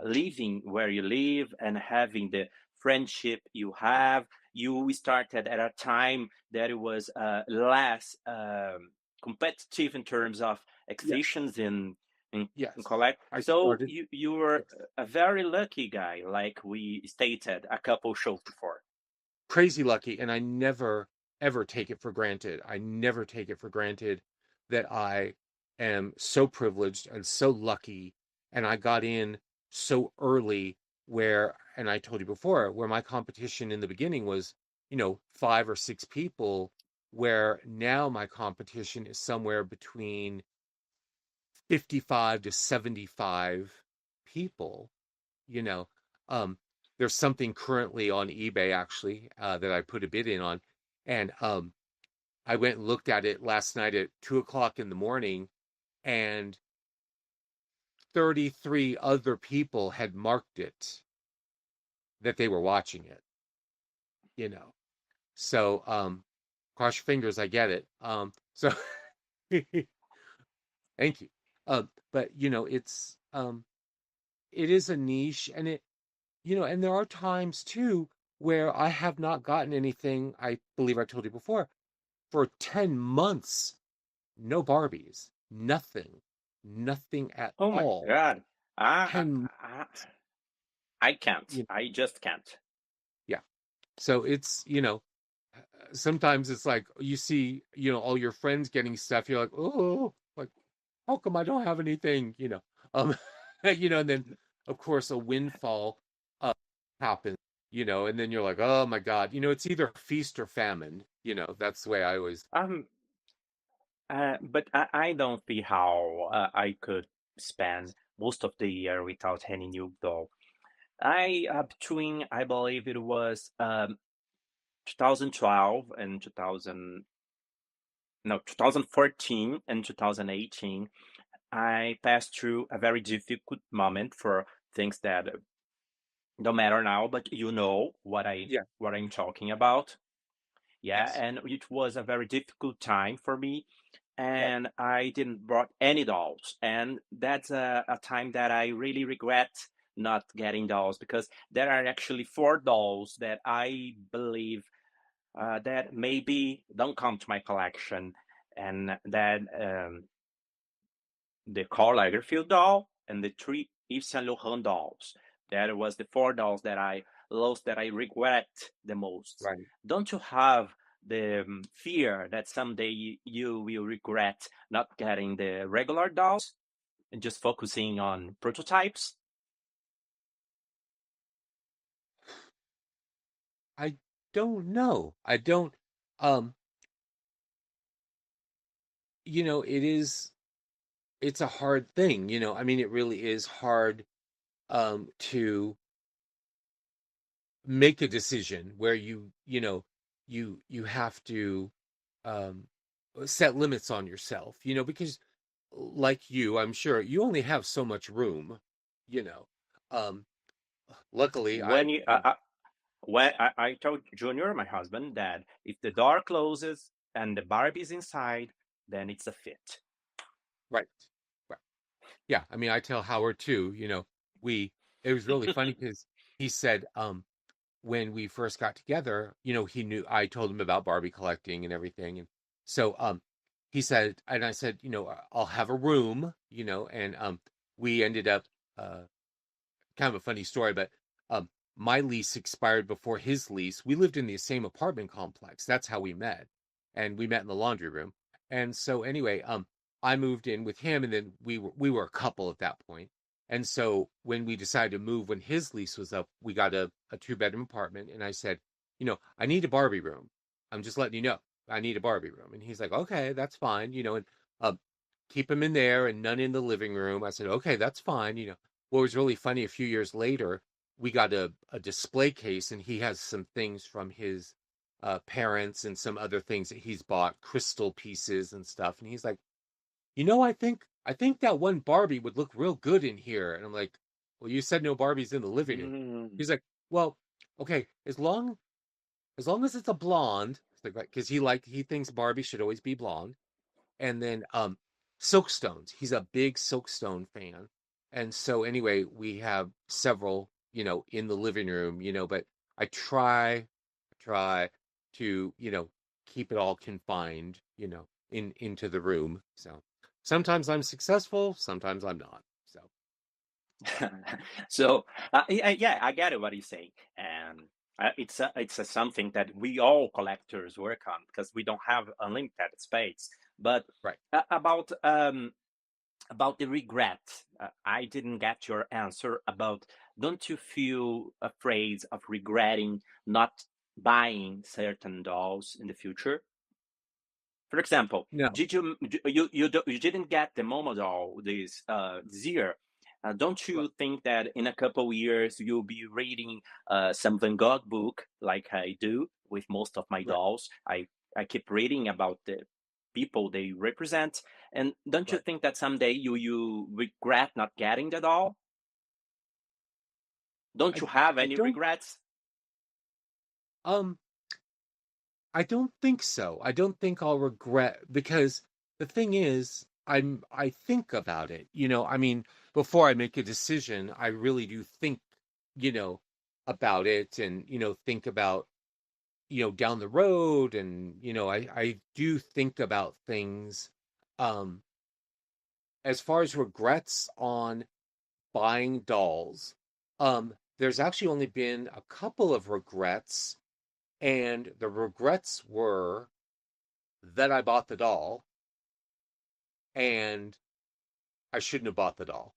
living where you live and having the friendship you have. You started at a time that it was less competitive in terms of Yes. exhibitions in Yes. collect. I So started. you were Yes. a very lucky guy, like we stated a couple shows before. Crazy lucky, and I never ever take it for granted. I never take it for granted that I am so privileged and so lucky, and I got in so early and I told you before, where my competition in the beginning was, 5 or 6 people, where now my competition is somewhere between 55 to 75 people, you know. Um, there's something currently on eBay actually that I put a bid in on, and I went and looked at it last night at 2 o'clock in the morning, and 33 other people had marked it that they were watching it, you know. So cross your fingers, I get it. So thank you. But it is a niche, and and there are times too where I have not gotten anything. I believe I told you before, for 10 months, no Barbies, nothing at Oh my all. God. I, 10, I, I can't. you I just can't. yeah. So sometimes it's like you see, all your friends getting stuff. You're like, oh, like, how come I don't have anything? Um, and then of course a windfall uh, happens, and then you're like, oh my God, it's either feast or famine. That's the way I always. Um, but I don't see how I could spend most of the year without any new doll. Between, I believe it was 2012 and 2000, no, 2014 and 2018, I passed through a very difficult moment for things that don't matter now, but you know Yeah. what I'm talking about. Yeah, Yes. and it was a very difficult time for me, Right. and I didn't brought any dolls, and that's a time that I really regret not getting dolls because there are actually four dolls that I believe that maybe don't come to my collection, and that the Karl Lagerfeld doll and the three Yves Saint Laurent dolls. That was the four dolls that I lost that I regret the most. Right. Don't you have the fear that someday you will regret not getting the regular dolls and just focusing on prototypes? I don't know. I don't. Um, it is. It's a hard thing. I mean, it really is hard to make a decision where you have to um set limits on yourself, because like I'm sure you only have so much room, you know. Um luckily When you when I told Junior, my husband, that if the door closes and the Barbie's inside, then it's a fit. right, right. Yeah, I mean I tell Howard too, we it was really funny because he said when we first got together, he knew I told him about Barbie collecting and everything. And so he said, and I said, I'll have a room, and we ended up kind of a funny story, but um my lease expired before his lease. We lived in the same apartment complex. That's how we met. And we met in the laundry room. And so anyway, I moved in with him, and then we were a couple at that point. And so when we decided to move when his lease was up, we got a two-bedroom apartment, and I said, I need a Barbie room. I'm just letting you know. I need a Barbie room. And he's like, okay, that's fine, and um keep him in there and none in the living room. I said, okay, that's fine. What was really funny, a few years later, we got a display case, and he has some things from his parents and some other things that he's bought, crystal pieces and stuff. And he's like, I think that one Barbie would look real good in here. And I'm like, well, you said no Barbies in the living room. Mm. He's like, well, okay, as long as it's a blonde, because he thinks Barbie should always be blonde. And then Silkstones. He's a big Silkstone fan. And so anyway, we have several, in the living room, but I try to, keep it all confined, into the room. So sometimes I'm successful, sometimes I'm not. So So yeah, I get it what you say, and it's something that we all collectors work on because we don't have unlimited space. But right. about the regret, I didn't get your answer about. Don't you feel afraid of regretting not buying certain dolls in the future? For example, No. did you didn't get the Momo doll this year? Don't Right. you think that in a couple years you'll be reading some Van Gogh book like I do with most of my Right. dolls? I keep reading about the people they represent, and don't you Right. think that someday you regret not getting the doll? Don't you have I any don't regrets? um I don't think so. I don't think I'll regret because the thing is, I think about it. I mean, before I make a decision, I really do think, you know, about it and, think about, down the road and, I do think about things. Um, as far as regrets on buying dolls, there's actually only been a couple of regrets, and the regrets were that I bought the doll and I shouldn't have bought the doll.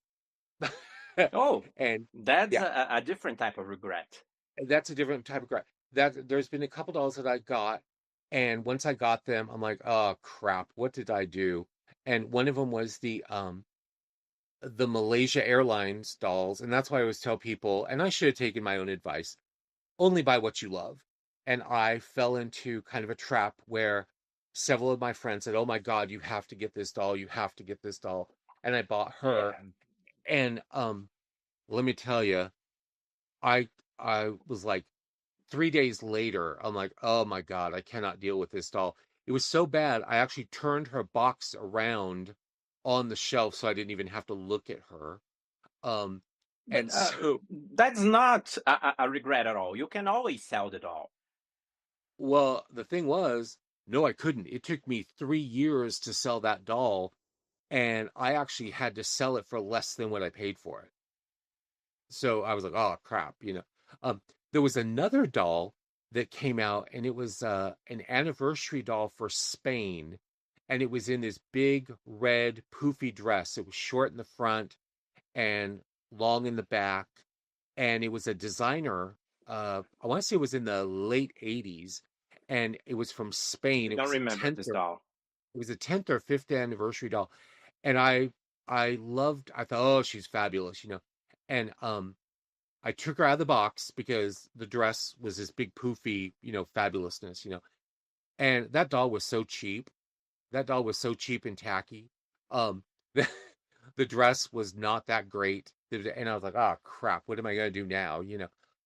Oh, And that's yeah, a different type of regret. that's a different type of regret. That there's been a couple dolls that I got, and once I got them, I'm like, oh crap, what did I do? And one of them was the Malaysia Airlines dolls, and that's why I always tell people, and I should have taken my own advice, only buy what you love. And I fell into kind of a trap where several of my friends said, "Oh my God, you have to get this doll. You have to get this doll." And I bought her. Yeah. And let me tell you, I I was like 3 days later, I'm like, "Oh my God, I cannot deal with this doll." It was so bad, I actually turned her box around on the shelf so I didn't even have to look at her. Um, But and so, that's not a regret at all. You can always sell the doll. well, the thing was, no, I couldn't. It took me 3 years to sell that doll, and I actually had to sell it for less than what I paid for it. So I was like, oh crap. Um, there was another doll that came out, and it was an anniversary doll for Spain, and it was in this big red poofy dress. It was short in the front and long in the back, and it was a designer. I want to say it was in the late '80s, and it was from Spain. I It don't was a remember tenth this or doll. it was a 10th or 5th anniversary doll, and I loved. I thought, oh, she's fabulous. And I took her out of the box because the dress was this big poofy, fabulousness. And that doll was so cheap. That doll was so cheap and tacky. The, the dress was not that great. And I was like, oh crap, what am I gonna do now?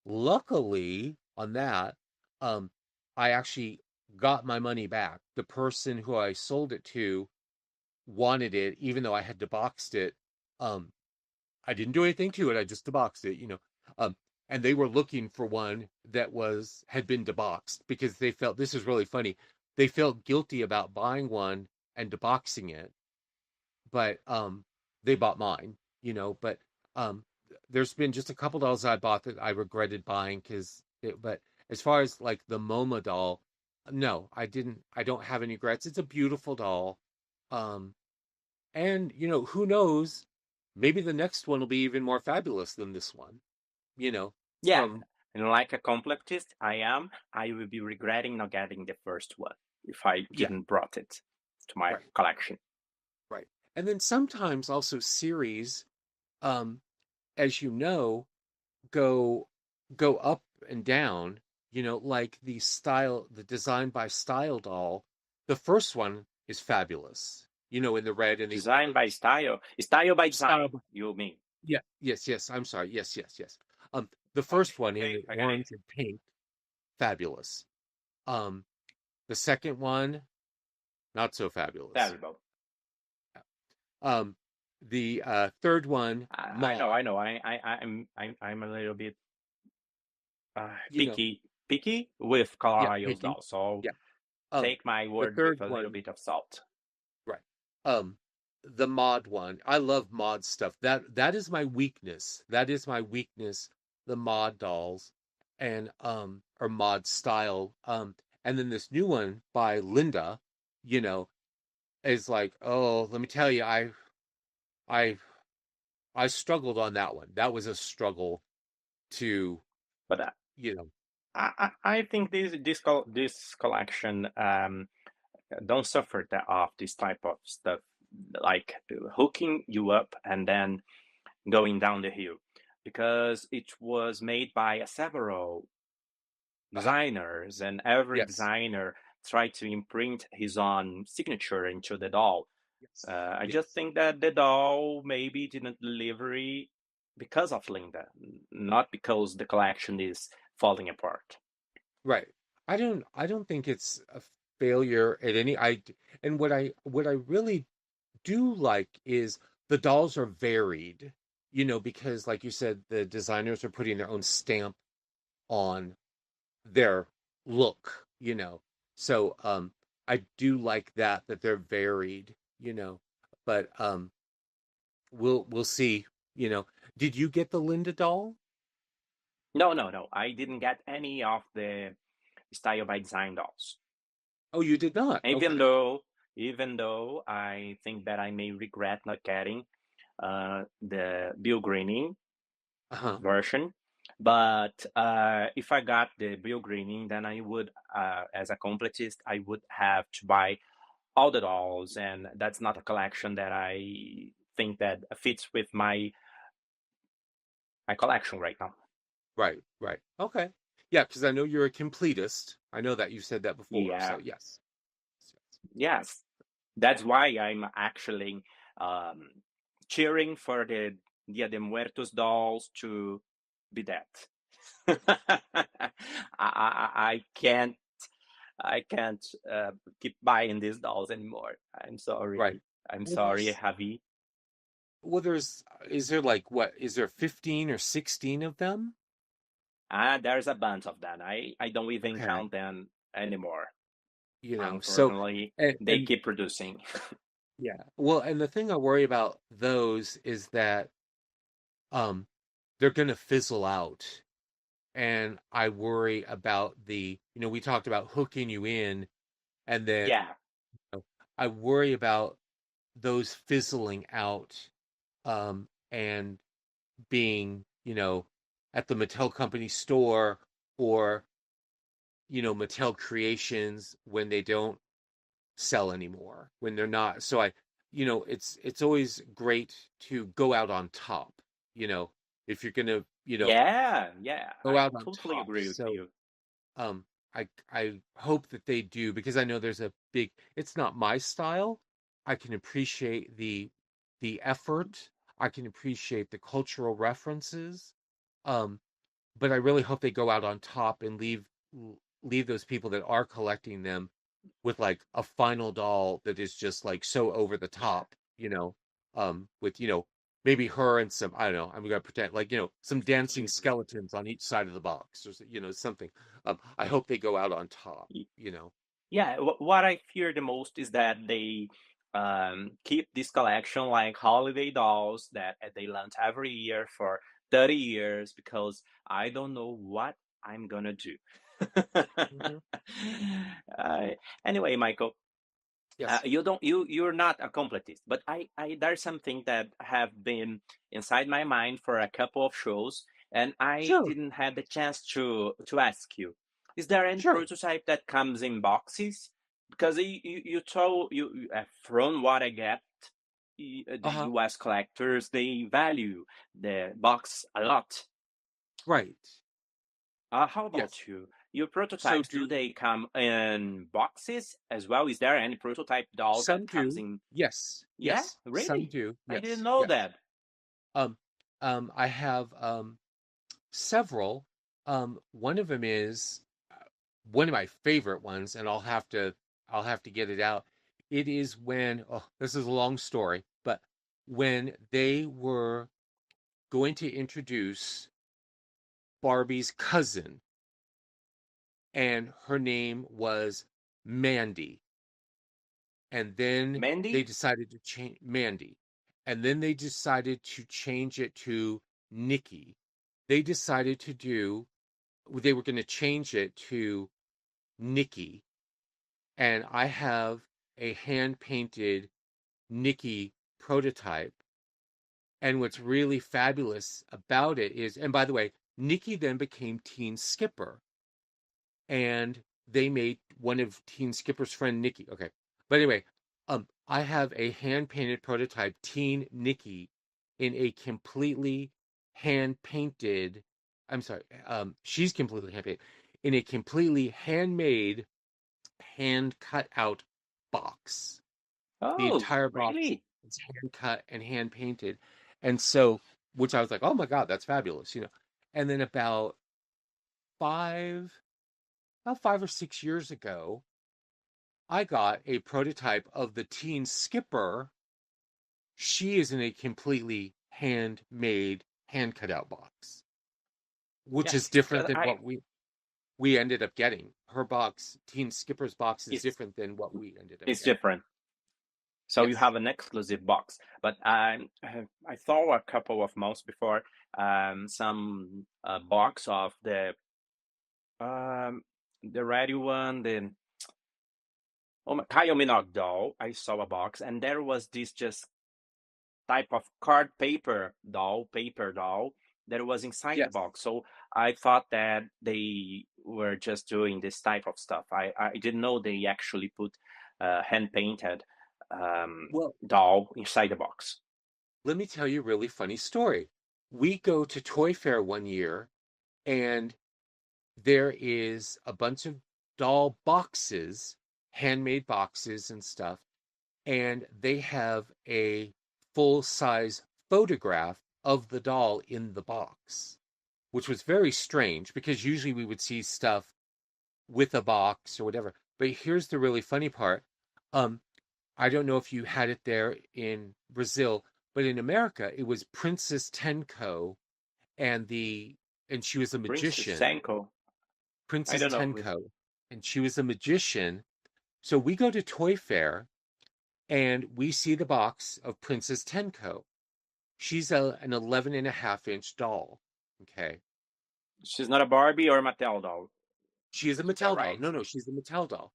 Luckily on that, um, I actually got my money back. The person who I sold it to wanted it, even though I had deboxed it. Um, I didn't do anything to it. I just deboxed it. Um, and they were looking for one that had been deboxed because they felt, this is really funny. They felt guilty about buying one and deboxing it, but they bought mine. But um, there's been just a couple dolls I bought that I regretted buying but as far as like the MoMA doll, no, I didn't. I don't have any regrets. It's a beautiful doll. Um, and who knows? Maybe the next one will be even more fabulous than this one. You know, Yeah, from and like a completist I am, I will be regretting not getting the first one if I yeah, didn't brought it to my right, collection. right. And then sometimes also series, um, as you know, go go up and down. Like the design by style doll. The first one is fabulous. In the red and the Design by style, style by style. design, you mean? Yeah, yes. I'm sorry. Yes, yes, yes. The Okay, first one in okay, the I got it. orange and pink, fabulous. Um, the second one, not so fabulous. Terrible. Um, the third one, I know, Maud. I know. I'm a little bit You know, picky with yeah, Carlisle's picky. doll. So Yeah. Um, take my the word with third a little one, bit of salt. right. Um, the Maud one. I love Maud stuff. That is my weakness. That is my weakness. The Maud dolls, and or Maud style. And then this new one by Linda. You know, is like, oh, let me tell you, I I struggled on that one. That was a struggle to, But you know, I think this collection don't suffer that of this type of stuff, like hooking you up and then going down the hill, because it was made by several designers, and every yes, designer tried to imprint his own signature into the doll. yes, I just yes, think that the doll maybe didn't deliver because of Linda, not because the collection is falling apart. Right. I don't think it's a failure at any and what I really do like is the dolls are varied, because like you said, the designers are putting their own stamp on their look, So I do like that they're varied, But we'll see, you know. Did you get the Linda doll? No, no, no. I didn't get any of the Style by Design dolls. Oh, you did not. Even Okay. though, even though I think that I may regret not getting the Bill Greening Uh-huh. version. But if I got the Bill Greening, then I would, as a completist, I would have to buy all the dolls, and that's not a collection that I think that fits with my collection right now. Right, right. Okay. Yeah, because I know you're a completist. I know that you said that before. So Yeah, yes. Yes. yes, that's why I'm actually um, cheering for the Dia de Muertos dolls to be dead. I can't I can't keep buying these dolls anymore. I'm sorry. Right. I'm Well, sorry, Javi. is there like what? Is there 15 or 16 of them? There's a bunch of them. I don't even Okay. count them anymore. So Unfortunately, they and keep producing. yeah. Well, and the thing I worry about those is that um they're gonna fizzle out. And I worry about we talked about hooking you in, and then Yeah, I worry about those fizzling out, and being, at the Mattel Company store, or, Mattel Creations when they don't sell anymore, when they're not. So it's always great to go out on top, you know, if you're gonna, yeah, yeah. go I out on totally top. agree with So you. um I hope that they do, because I know there's a big, it's not my style. I can appreciate the effort. I can appreciate the cultural references. Um, but I really hope they go out on top and leave those people that are collecting them with like a final doll that is just like so over the top, with maybe her and some, I don't know, I'm gonna pretend like, some dancing skeletons on each side of the box, or something. I hope they go out on top, you know. Yeah, what I fear the most is that they keep this collection like holiday dolls that they launch every year for 30 years because I don't know what I'm gonna do. Hmm. uh, anyway, Michael, Yes. you're not a completist, but I there's something that have been inside my mind for a couple of shows, and I Sure. didn't have the chance to ask you. Is there any Sure. prototype that comes in boxes? Because you told from what I get, the Uh-huh. U.S. collectors they value the box a lot. Right. How Yes. about you? Your So prototypes, do do they come in boxes as well? Is there any prototype dolls some that comes do. in? Yes. Yeah, Yes. Some really? do. I didn't Yes. know Yes. that. Um, I have several. One of them is one of my favorite ones, and I'll have to get it out. It is when, oh, this is a long story, but when they were going to introduce Barbie's cousin, and her name was Mandy, and then they Mandy? decided to change Mandy, and then they decided to change it to Nikki. They decided to do they were going to change it to Nikki, and I have a hand painted Nikki prototype. And what's really fabulous about it is, and by the way, Nikki then became Teen Skipper, and they made one of Teen Skipper's friend Nikki. Okay, but anyway, I have a hand painted prototype Teen Nikki in a completely hand painted. I'm sorry, she's completely hand painted in a completely handmade, hand cut out box. The Oh, entire box really? is hand cut and hand painted. And so which I was like, oh my God, that's fabulous, you know. And then five, about 5 or 6 years ago, I got a prototype of the Teen Skipper. She is in a completely handmade, hand cut out box, which Yeah, is different because than I what we ended up getting. Her box, Teen Skipper's box, is it's different than what we ended up it's getting. different. So you Yes. have an exclusive box. But I saw a couple of months before some box of um, the radio one, the Kyle Minogue doll. I saw a box, and there was this just type of card paper doll that was inside the Yes. box. So I thought that they were just doing this type of stuff. I didn't know they actually put hand painted Well, doll inside the box. let me tell you a really funny story. We go to Toy Fair one year, and there is a bunch of doll boxes, handmade boxes and stuff, and they have a full size photograph of the doll in the box, which was very strange because usually we would see stuff with a box or whatever. But here's the really funny part. Um, I don't know if you had it there in Brazil, but in America, it was Princess Tenko and she was a Princess magician, Senko. I Princess don't know who. Tenko, and she was a magician. So we go to Toy Fair and we see the box of Princess Tenko. She's an 11 and a half inch doll. Okay. She's not a Barbie or a Mattel doll. She is a Is that Mattel doll. right? No, no, she's a Mattel doll.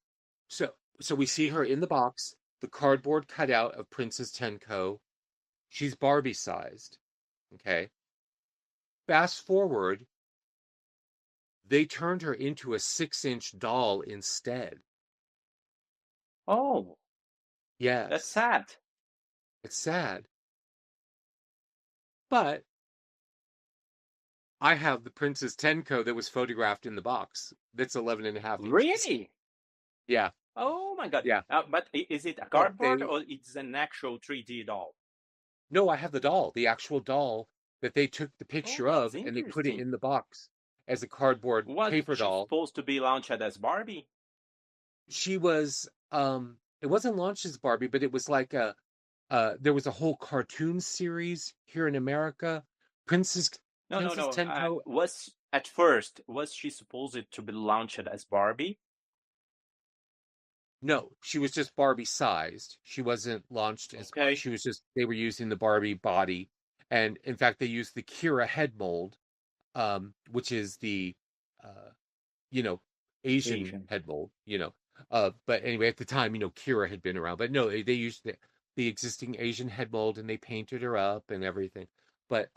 So we see her in the box, the cardboard cutout of Princess Tenko. She's Barbie sized. Okay. Fast forward, they turned her into a 6 inch doll instead. Oh, that's Yes. sad. It's sad. But I have the Princess Tenko that was photographed in the box. That's 11 and a half inches. Really? Yeah. Oh my God. Yeah. But is it a But cardboard they or it's an actual 3D doll? No, I have the doll, the actual doll that they took the Oh, picture that's of and they put it interesting. in the box as a cardboard Was paper she doll. supposed to be launched as Barbie? She was it wasn't launched as Barbie, but it was like a there was a whole cartoon series here in America. Princess No, no, Princess no. Tenko. Was at first was she supposed to be launched as Barbie? No, she was just Barbie sized. She wasn't launched as Okay, she was just they were using the Barbie body. And in fact they used the Kira head mold, which is the uh you know, Asian Asian. head mold, you know. But anyway, at the time, Kira had been around, but no, they used the existing Asian head mold and they painted her up and everything. But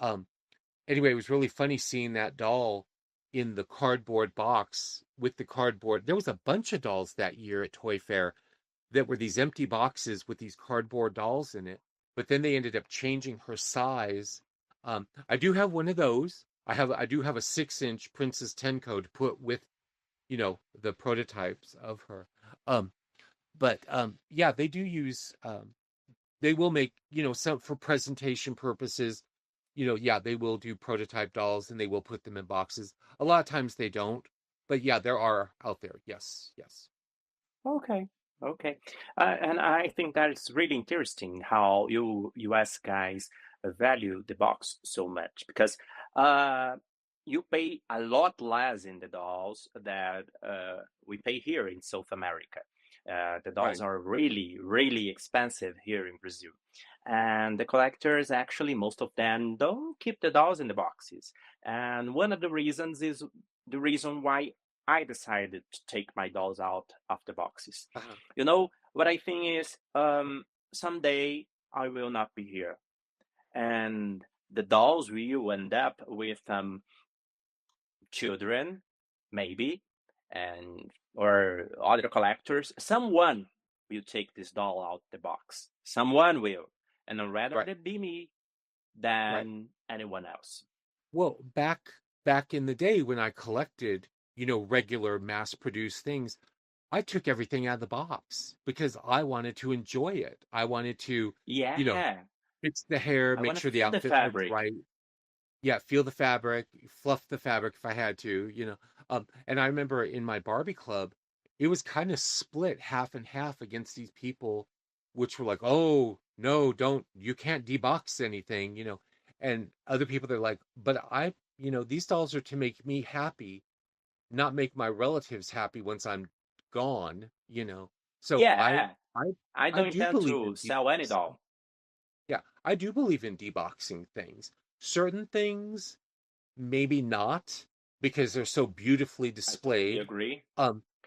anyway, it was really funny seeing that doll in the cardboard box with the cardboard. There was a bunch of dolls that year at Toy Fair that were these empty boxes with these cardboard dolls in it. But then they ended up changing her size. I do have one of those. I do have a 6 inch Princess Tenko to put with the prototypes of her. Um, but yeah, they do use they will make, some for presentation purposes, yeah, they will do prototype dolls and they will put them in boxes. A lot of times they don't, but yeah, there are out there. Yes, yes. Okay, okay. And I think that is really interesting how you US guys value the box so much because uh, you pay a lot less in the dolls that we pay here in South America. The dolls Right. are really, really expensive here in Brazil. And the collectors actually, most of them don't keep the dolls in the boxes. And one of the reasons is the reason why I decided to take my dolls out of the boxes. Uh-huh. You know, what I think is someday I will not be here. And the dolls will end up with children, maybe, and or other collectors. Someone will take this doll out the box. Someone will. And I'd rather Right. it be me Right. than anyone else. Well, back in the day when I collected, regular mass produced things, I took everything out of the box because I wanted to enjoy it. I wanted to, you know, Yeah, fix the hair, I make want to sure the feel the outfit looked fabric. right. yeah, feel the fabric, fluff the fabric if I had to, and I remember in my Barbie club, it was kind of split half and half against these people, which were like, "Oh, no, don't, you can't debox anything," and other people they're like, "But these dolls are to make me happy, not make my relatives happy once I'm gone." So Yeah, I I I don't do intend believe to in sell any deboxing. doll. Yeah, I do believe in deboxing things. Certain things maybe not, because they're so beautifully I totally displayed. agree.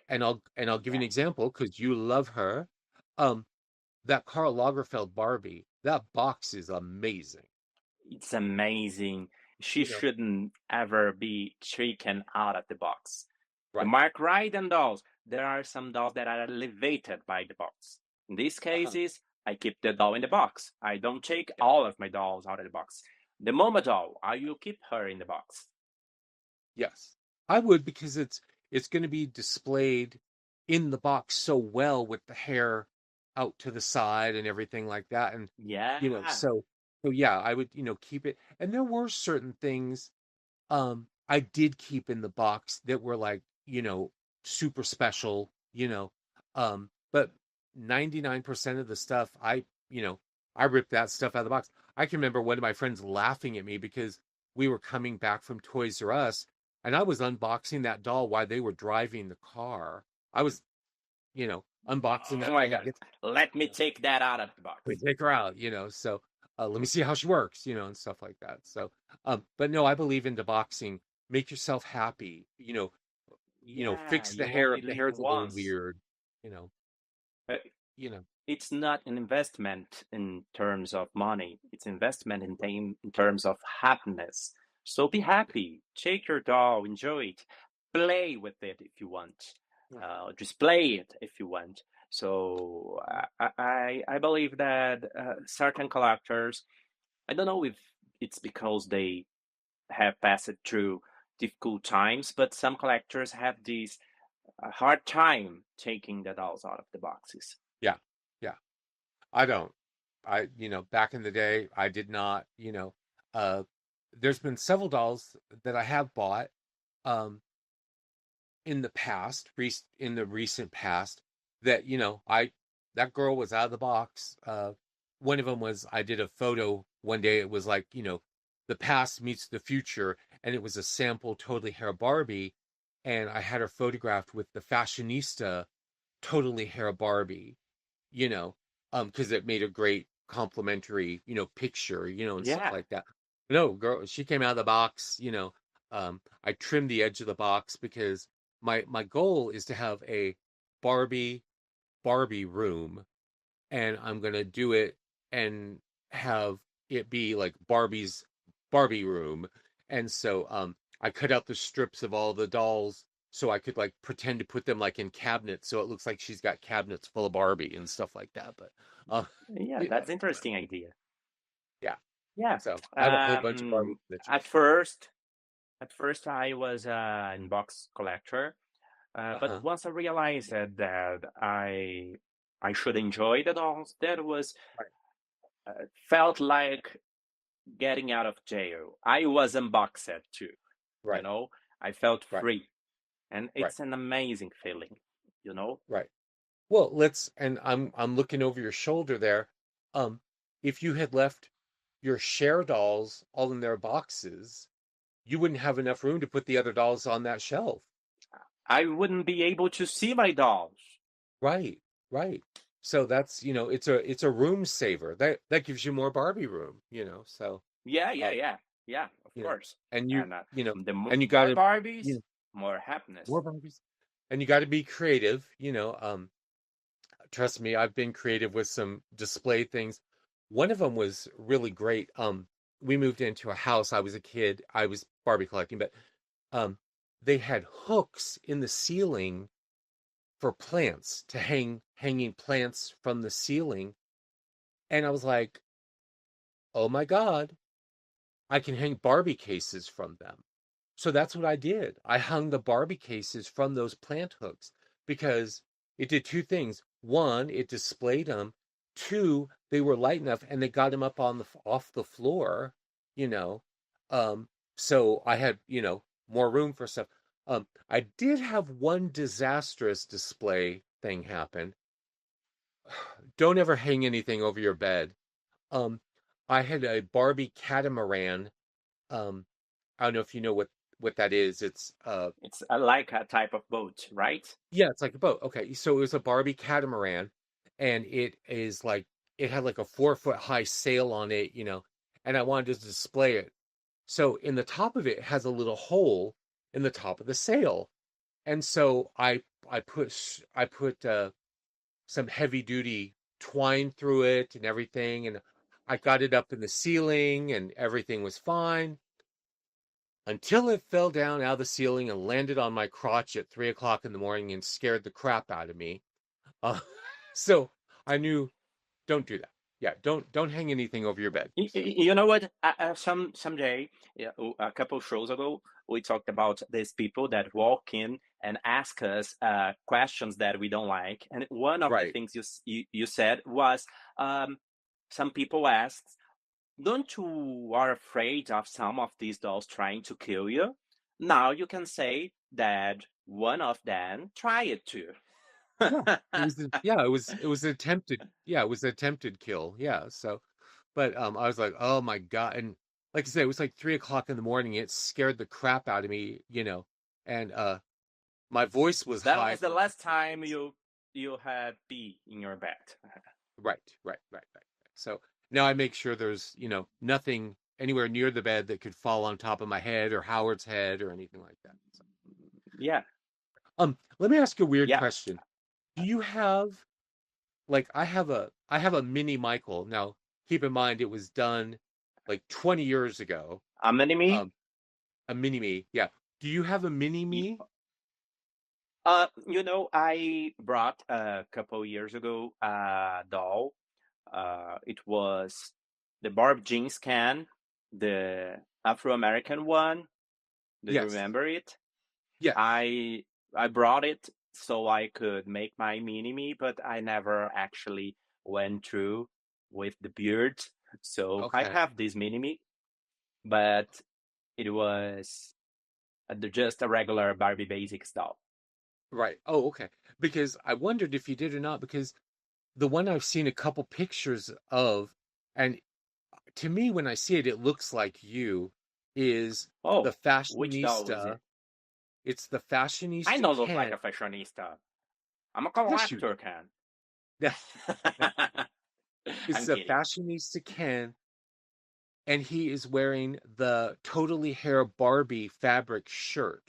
And I'll give you Yeah, an example because you love her. Um, that Karl Lagerfeld Barbie, that box is amazing. it's amazing. She You know, shouldn't ever be taken out of the box. The right. Mark Ryden dolls, there are some dolls that are elevated by the box. In these Uh-huh. cases, I keep the doll in the box. I don't take Yeah. all of my dolls out of the box. The Mama doll, I will keep her in the box. Yes. I would, because it's going to be displayed in the box so well with the hair out to the side and everything like that. And Yeah, so yeah, I would, keep it. And there were certain things I did keep in the box that were like, super special, but 99% of the stuff I ripped that stuff out of the box. I can remember one of my friends laughing at me because we were coming back from Toys R Us and I was unboxing that doll while they were driving the car. I was, unboxing oh that my thing, god, let me take that out of the we box. take her out, so let me see how she works, and stuff like that. So, but no, I believe in the boxing. Make yourself happy, Yeah, fix the you hair only if the live hair's a little once. weird, you know, Uh, you know. it's not an investment in terms of money. It's investment in terms of happiness. So be happy. Take your doll, enjoy it, play with it if you want, Mhm. display it if you want. So I believe that certain collectors, I don't know if it's because they have passed through difficult times, but some collectors have this hard time taking the dolls out of the boxes. Yeah, yeah. I don't. Back in the day, I did not. Uh, there's been several dolls that I have bought. Um, in the past, in the recent past, that I that girl was out of the box. One of them was, I did a photo one day. It was like, the past meets the future, and it was a sample totally hair Barbie, and I had her photographed with the fashionista totally hair Barbie. You know, because it made a great complimentary, picture, and stuff Yeah, like that. No, girl, she came out of the box, I trimmed the edge of the box because my goal is to have a Barbie Barbie room, and I'm gonna do it and have it be like Barbie's Barbie room. And so I cut out the strips of all the dolls so I could like pretend to put them like in cabinets so it looks like she's got cabinets full of Barbie and stuff like that. But uh yeah, you know, that's interesting idea. yeah. Yeah. So I have a whole bunch of Barbie that At first, I was an box collector, but uh-huh. once I realized that I should enjoy the dolls, that was Right, felt like getting out of jail. I was unboxed too, you right, know. I felt right, free, and right, it's an amazing feeling, you know. right. Well, and I'm looking over your shoulder there. Um, if you had left your share dolls all in their boxes, you wouldn't have enough room to put the other dolls on that shelf. I wouldn't be able to see my dolls. Right, right. So that's, it's a room saver. That gives you more Barbie room, So, Yeah, yeah, uh, yeah, yeah. Of you know, course, and and the you got more to, Barbies, you know, more happiness. more Barbies, and you got to be creative. Trust me, I've been creative with some display things. One of them was really great. We moved into a house. I was a kid. I was Barbie collecting, but um, they had hooks in the ceiling for plants to hanging plants from the ceiling, and I was like, "Oh my God, I can hang Barbie cases from them." So that's what I did. I hung the Barbie cases from those plant hooks because it did two things. One, it displayed them. Two, they were light enough and they got them up on the off the floor, you know. Um, so I had, more room for stuff. I did have one disastrous display thing happen. Don't ever hang anything over your bed. Um, I had a Barbie catamaran. Um, I don't know if you know what that is. It's like a type of boat, right? Yeah, it's like a boat. Okay, so it was a Barbie catamaran, and it had like a 4 foot high sail on it, and I wanted to display it. So in the top of it has a little hole in the top of the sail, and so I put some heavy duty twine through it and everything, and I got it up in the ceiling, and everything was fine until it fell down out of the ceiling and landed on my crotch at 3 o'clock in the morning and scared the crap out of me. Uh, so I knew, don't do that. Yeah, don't hang anything over your bed. You know what? Someday, yeah, a couple shows ago, we talked about these people that walk in and ask us questions that we don't like, and one of the Right. things you said was, um, some people asked, "Don't you are afraid of some of these dolls trying to kill you?" Now you can say that one of them tried to. Yeah. It was an attempted kill. Yeah. So, but I was like, oh my God. And like I said, it was like 3 o'clock in the morning. It scared the crap out of me, and my voice was That high. was the last time you had pee in your bed. Right, right, right, right. So now I make sure there's, nothing anywhere near the bed that could fall on top of my head or Howard's head or anything like that. So, Yeah, let me ask you a weird yeah. question. Do you have like I have a mini Michael. Now, keep in mind it was done like 20 years ago. A mini me? Um, a mini me. Yeah. Do you have a mini me? I brought a couple years ago a doll. It was the Barb jeans can, the Afro-American one. Do you Yes. remember it? Yes. I brought it so I could make my mini me, but I never actually went through with the beard. So I Okay. have this mini me, but it was just a regular Barbie Basics doll. Right. Oh, okay. Because I wondered if you did or not, because the one I've seen a couple pictures of, and to me, when I see it, it looks like you, is the Oh, which doll is fashionista. it? It's the I fashionista don't look like Ken. a fashionista. I'm a Yes, you collector, do. Ken. Yeah. It's I'm the kidding. fashionista Ken, and he is wearing the totally hair Barbie fabric shirt,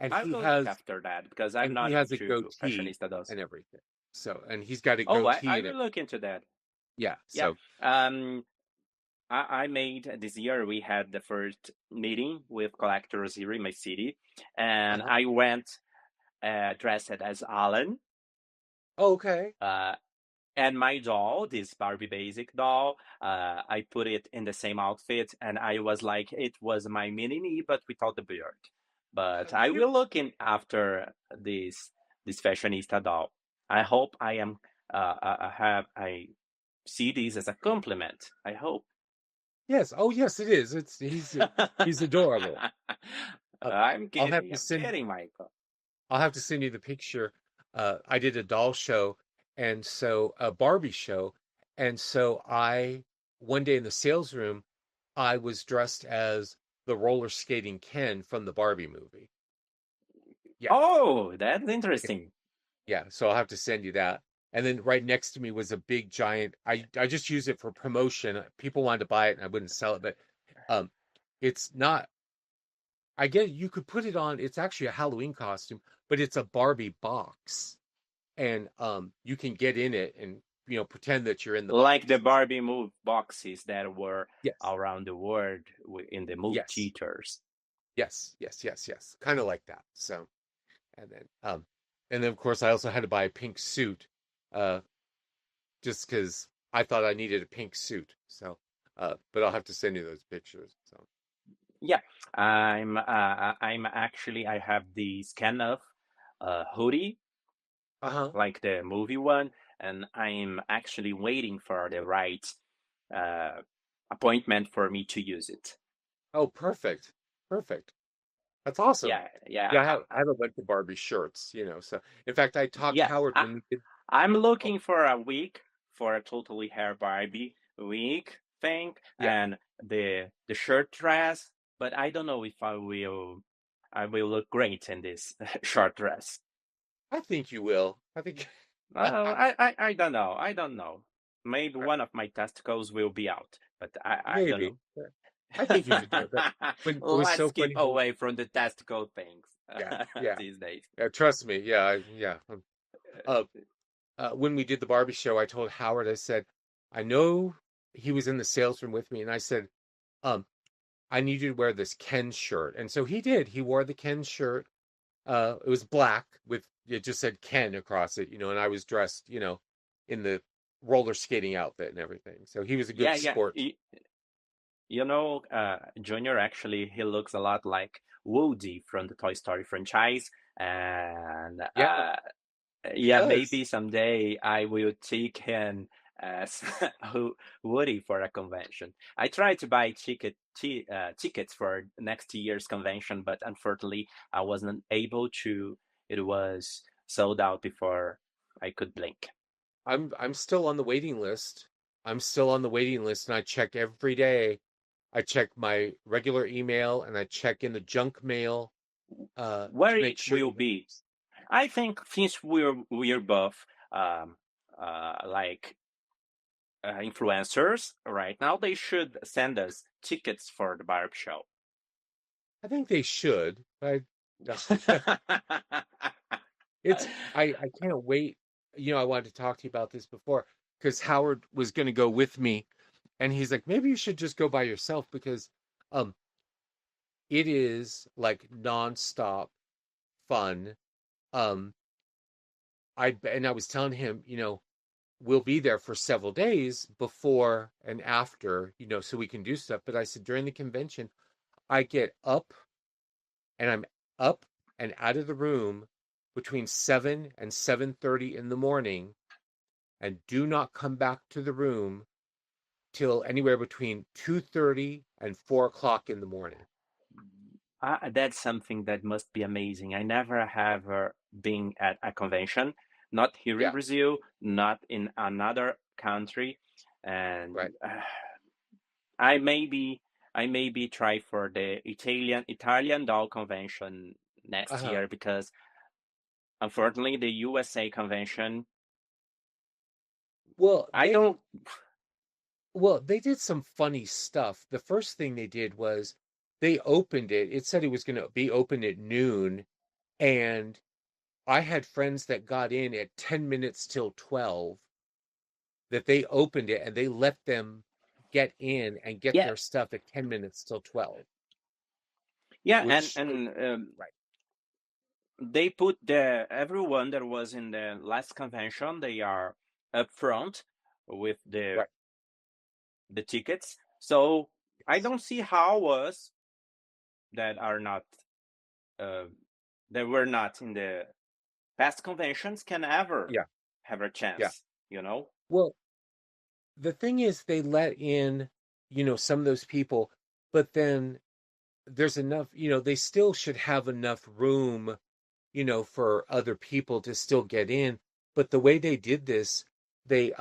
and I'll he go look has after that because I'm and he not has a into goatee fashionista dolls. and everything. So, and he's got a Oh, goatee I and will everything. look into that. Yeah. Yeah. So, Um, I made this year, we had the first meeting with collectors here in my city, and uh-huh. I went dressed as Alan. Oh, okay. Uh, and my doll, this Barbie basic doll, I put it in the same outfit, and I was like, it was my mini me, but without the beard. But I Cute. will look in after this fashionista doll. I hope I am. I see this as a compliment. I hope. Yes. Oh, yes, it is. He's adorable. Uh, I'm I'll have kidding. to I'm send kidding, Michael. I'll have to send you the picture. I did a doll show, and so a Barbie show, and so I one day in the sales room, I was dressed as the roller skating Ken from the Barbie movie. Yeah, Oh, that's yeah, interesting. yeah. So I'll have to send you that. And then right next to me was a big giant. I just use it for promotion. People wanted to buy it, and I wouldn't sell it, but um, it's not. I get you could put it on. It's actually a Halloween costume, but it's a Barbie box, and you can get in it and pretend that you're in the Like the box. Barbie move boxes that were Yes, around the world in the movie yes, theaters. yes, yes, yes, yes, kind of like that. So, and then of course I also had to buy a pink suit, uh just because I thought I needed a pink suit. So, but I'll have to send you those pictures. So, Yeah, I'm actually I have the scan of hoodie uh-huh. like the movie one, and I'm actually waiting for the right uh, appointment for me to use it. Oh, perfect. Perfect. That's awesome. Yeah, yeah, Yeah, I have a bunch of Barbie shirts, so in fact I talked yeah. Howard when we did. I'm Oh, looking for a week for a totally hair Barbie week thing yeah, and the shirt dress, but I don't know if I will look great in this short dress. I think you will. I think I don't know. I don't know. Maybe one of my testicles will be out, but I don't maybe. know. I think you should do it. But when it was Let's so keep funny how away from the testicle things yeah, yeah. these days. Yeah, trust me. Yeah, yeah. Uh, when we did the Barbie show, I told Howard, I said, I know he was in the sales room with me, and I said, um, I need you to wear this Ken shirt. And so he did. He wore the Ken shirt. It was black with it just said Ken across it, and I was dressed, in the roller skating outfit and everything. So he was a good Yeah, yeah. sport. Junior actually he looks a lot like Woody from the Toy Story franchise, and Yeah, he yeah, does. maybe someday I will take him as Woody for a convention. I tried to buy tickets for next year's convention, but unfortunately I wasn't able to. It was sold out before I could blink. I'm still on the waiting list. I'm still on the waiting list, and I check every day. I check my regular email and I check in the junk mail Where to make it sure. will be, I think since we're both um, like influencers right now, they should send us tickets for the Barb show. I think they should. It's I can't wait. I wanted to talk to you about this before because Howard was going to go with me, and he's like, maybe you should just go by yourself because um it is like nonstop fun. Um, I was telling him, we'll be there for several days before and after, so we can do stuff. But I said during the convention, I get up and I'm up and out of the room between 7 and 7:30 in the morning and do not come back to the room till anywhere between 2:30 and 4 o'clock in the morning. That's something that must be amazing. I never have been at a convention, not here in Yeah, Brazil, not in another country, right. and I maybe I maybe try for the Italian doll convention next Uh-huh. year because unfortunately the USA convention Well, I don't. they did some funny stuff. The first thing they did was they opened it. It said it was going to be open at noon, and I had friends that got in at 10 minutes till 12 that they opened it and they let them get in and get Yeah, their stuff at 10 minutes till 12, yeah, and which right. they put the everyone that was in the last convention. They are up front with Right. the tickets. So I Yes. don't see how us that are not uh, that were not in the past conventions can ever Yeah. have a Yeah. chance. You know? Well, the thing is they let in, some of those people, but then there's enough, they still should have enough room, for other people to still get in. But the way they did this, they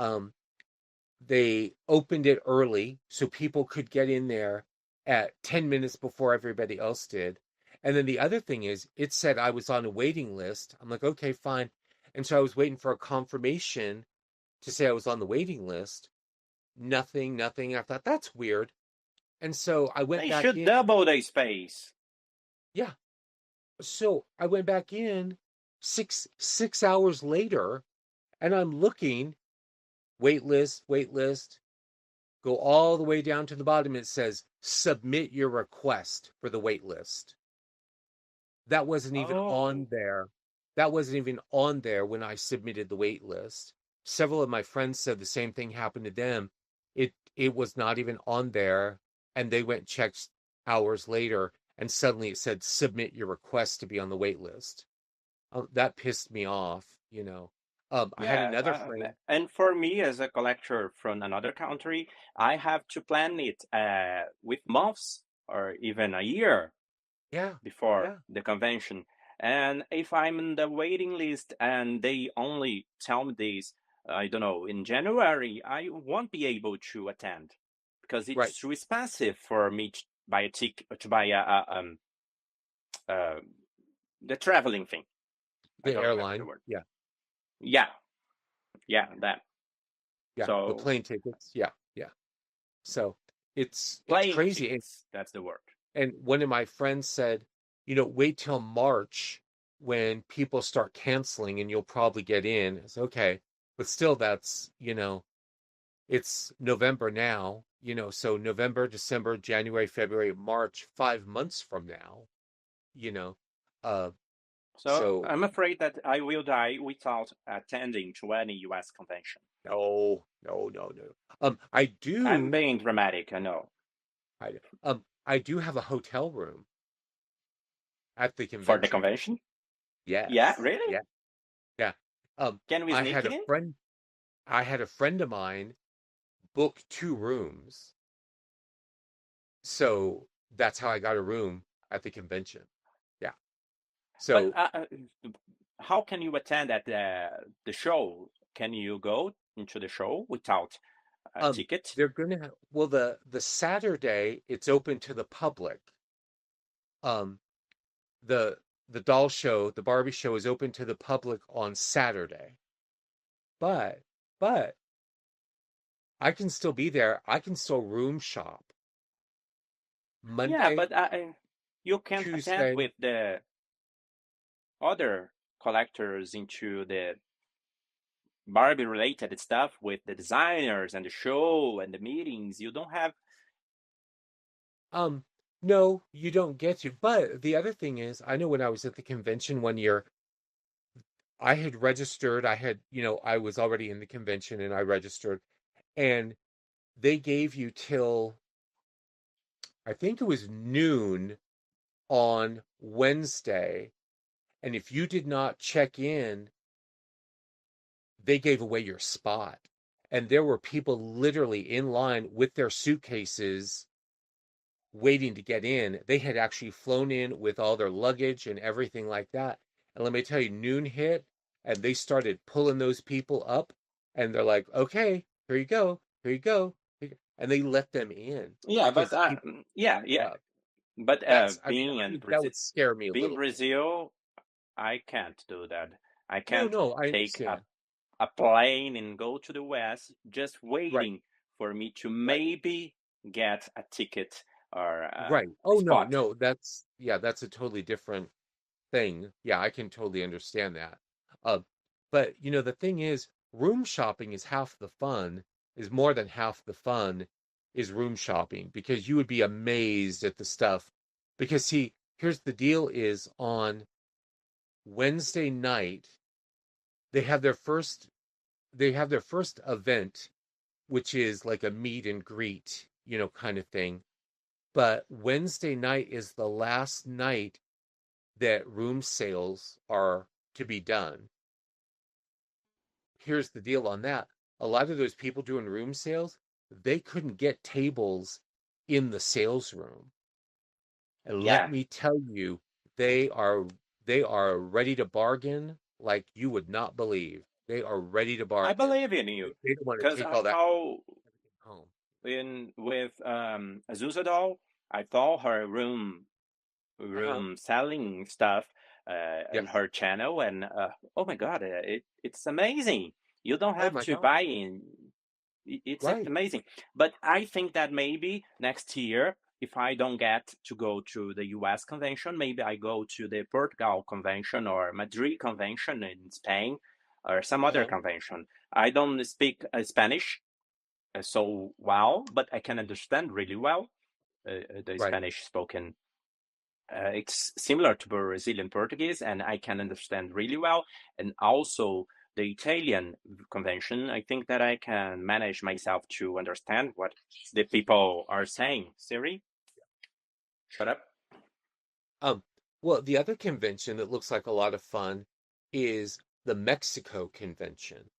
they opened it early so people could get in there at 10 minutes before everybody else did. And then the other thing is it said I was on a waiting list. I'm like, okay, fine. And so I was waiting for a confirmation to say I was on the waiting list. Nothing, nothing. I thought that's weird. And so I went They back should in. double the space. Yeah. So I went back in six hours later and I'm looking, wait list, go all the way down to the bottom. It says submit your request for the wait list. That wasn't even Oh, on there. That wasn't even on there when I submitted the wait list. Several of my friends said the same thing happened to them. It was not even on there, and they went and checked hours later, and suddenly it said submit your request to be on the wait list. That pissed me off. I had yeah. another friend. And for me, as a collector from another country, I have to plan it with months. or even a year Yeah. before Yeah. the convention. And if I'm in the waiting list and they only tell me this, I don't know, in January, I won't be able to attend because Right. it's too expensive for me to buy a ticket, to buy uh, the traveling thing. I The don't remember the airline. word. Yeah. Yeah, yeah, that. Yeah. The So plane tickets. Yeah. Yeah. So it's playing crazy. tickets, that's the word. And one of my friends said, wait till March when people start canceling and you'll probably get in. It's okay. But still, it's November now, so November, December, January, February, March, 5 months from now, you know. Uh, So so I'm afraid that I will die without attending to any US convention. no, no, no, no. I I'm do, being dramatic, I know. I do have a hotel room at the For the convention. convention? Yeah, Yes. really? Yeah. Yeah. Can we I sneak had it a in? friend I had a friend of mine book 2 rooms. So that's how I got a room at the convention. Yeah. But So how can you attend at the show? Can you go into the show without a ticket? they're gonna have, well, the Saturday it's open to the public. Um the the doll show, the Barbie show is open to the public on Saturday. But but I can still be there. I can still room shop Yeah, Monday, but you can't attend Tuesday. with the other collectors into the Barbie related stuff with the designers and the show and the meetings. You don't have. Um, no, you don't get to. But the other thing is, I know when I was at the convention one year, I had registered. I was already in the convention and I registered, and they gave you till I think it was noon on Wednesday. And if you did not check in, they gave away your spot. And there were people literally in line with their suitcases waiting to get in. They had actually flown in with all their luggage and everything like that. And let me tell you, noon hit and they started pulling those people up. And they're like, okay, here you go, here you go. And they let them in Yeah, but because people, yeah, yeah. yeah, But that would scare me a being little bit. Brazil, I can't do that. I No, can't no, I take understand. a plane and go to the West just Right, waiting for me to right. maybe get a ticket or Right. a Oh, no, spot. no, that's a totally different thing. Yeah, I can totally understand that. Uh, but the thing is, room shopping is half the fun, is more than half the fun is room shopping because you would be amazed at the stuff. Because see, here's the deal is on Wednesday night, they have their first they have their first event, which is like a meet and greet, kind of thing. But Wednesday night is the last night that room sales are to be done. Here's the deal on that. A lot of those people doing room sales, they couldn't get tables in the sales room. And let Yeah, me tell you, they are they are ready to bargain like you would not believe. They are ready to I bargain. believe in you They don't want to because take all that how everything home. in with Azusa doll, I saw her Uh-huh. selling stuff in Yes. her channel, and oh my god, it's amazing. You don't Oh have my to God. buy in. It's Right. amazing. But I think that maybe next year, if I don't get to go to the US convention, maybe I go to the Portugal convention or Madrid convention in Spain or some other Uh-huh. convention. I don't speak Spanish so well, but I can understand really well the Right. Spanish spoken. It's similar to Brazilian Portuguese, and I can understand really well. And also the Italian convention, I think that I can manage myself to understand what the people are saying. Siri, shut up. Um, well, the other convention that looks like a lot of fun is the Mexico convention.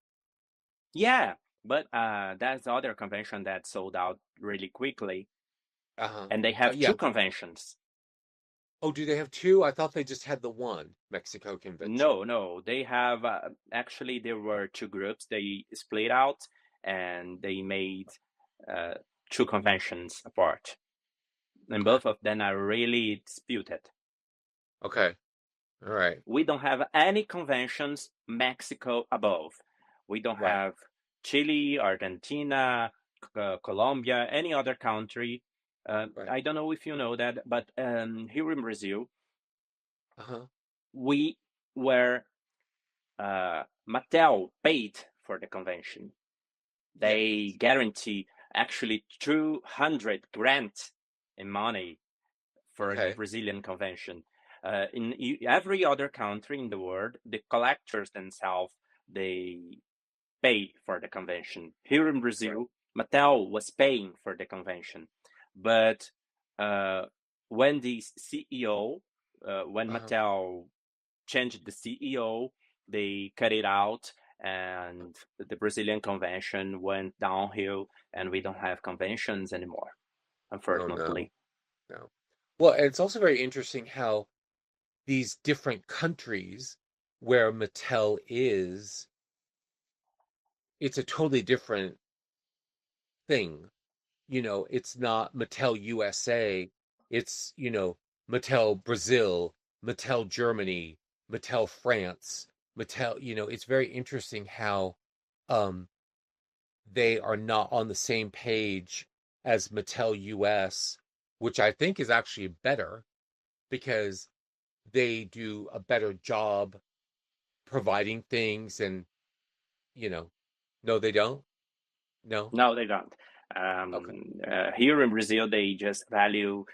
Yeah, but that's the other convention that sold out really quickly. Uh-huh. and they have Yeah. two conventions. Oh, do they have two? I thought they just had the one Mexico convention. No, no, they have actually there were two groups. They split out and they made uh, two conventions apart, and Okay. both of them are really disputed. Okay. All right. We don't have any conventions Mexico above. We don't Right. have Chile, Argentina, Colombia, any other country. Right. I don't know if you know that, but here in Brazil, Uh-huh. we were Mattel paid for the convention. Yes. They guarantee actually 200 grant in money for the Okay. Brazilian convention. In every other country in the world, the collectors themselves they pay for the convention. Here in Right. Brazil, Mattel was paying for the convention, but uh, when the CEO, when Uh-huh. Mattel changed the CEO, they cut it out, and the Brazilian convention went downhill, and we don't have conventions anymore, Oh no. unfortunately. No. Well, and it's also very interesting how these different countries where Mattel is, it's a totally different thing. It's not Mattel USA, it's, Mattel Brazil, Mattel Germany, Mattel France, Mattel, it's very interesting how um they are not on the same page as Mattel US, which I think is actually better because they do a better job providing things and, you know, no, they don't. No. No, they don't. Okay. Here in Brazil, they just value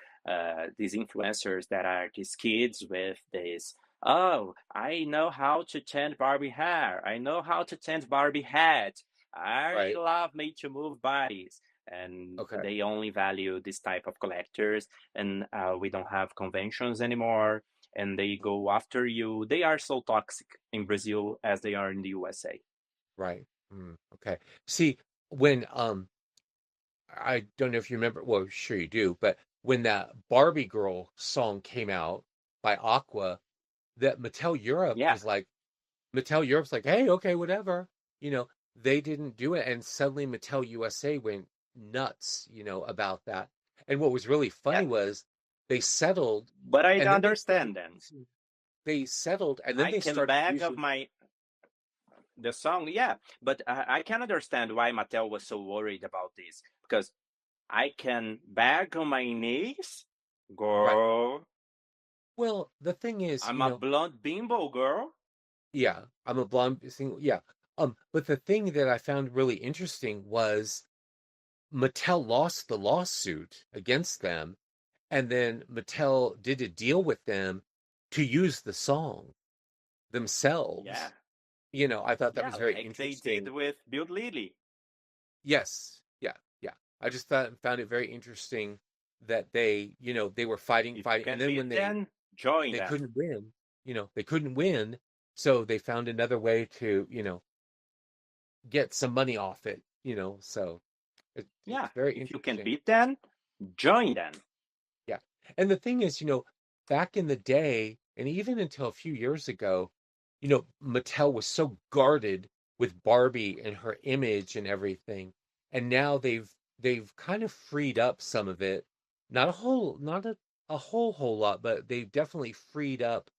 these influencers that are these kids with this. Oh, I know how to tend Barbie hair. I know how to tend Barbie head. I Right. love me to move bodies. And Okay. they only value this type of collectors. And we don't have conventions anymore. And they go after you. They are so toxic in Brazil as they are in the USA. Right. Okay. See, when I don't know if you remember, well, sure you do, but when that Barbie girl song came out by Aqua, that Yeah. Mattel Europe's like, hey, okay, whatever. They didn't do it, and suddenly Mattel USA went nuts, about that. And what was really Yeah. funny was they settled, But I and then they started understand then. they settled, and then I they can started bag of using my the song, yeah, but I can understand why Mattel was so worried about this because I can bag on my knees, right. girl. Well, the thing is, I'm a blonde bimbo girl. yeah, I'm a blonde single, yeah. But the thing that I found really interesting was Mattel lost the lawsuit against them, and then Mattel did a deal with them to use the song Yeah, themselves. I thought that yeah, was very like they did interesting. with Build Lily. Yes, yeah, yeah. I just found it very interesting that they were fighting, If you fighting, and can then when beat them, join they them. couldn't win, they couldn't win, so they found another way to, get some money off it, so it's Yeah, very if you can interesting. beat them, join them. Yeah. And the thing is, back in the day, and even until a few years ago, Mattel was so guarded with Barbie and her image and everything. And now they've kind of freed up some of it. Not a whole lot, but they've definitely freed up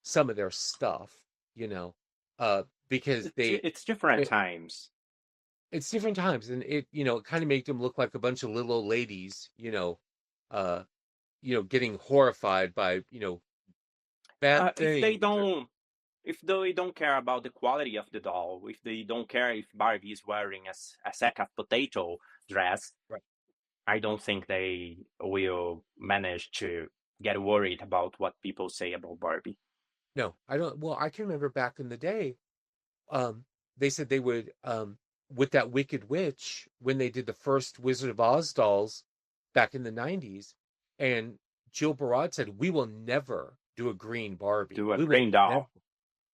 some of their stuff, you know, because It's different it, times. it's different times, and it kind of made them look like a bunch of little old ladies, uh, getting horrified by, bad If they things. don't if they don't care about the quality of the doll, if they don't care if Barbie is wearing a sack of potato dress, Right. I don't think they will manage to get worried about what people say about Barbie. No, I don't. Well, I can remember back in the day, um, they said they would, with that Wicked Witch, when they did the first Wizard of Oz dolls back in the 90s, and Jill Barad said, we will never do a green Barbie. Do a We will green never, doll.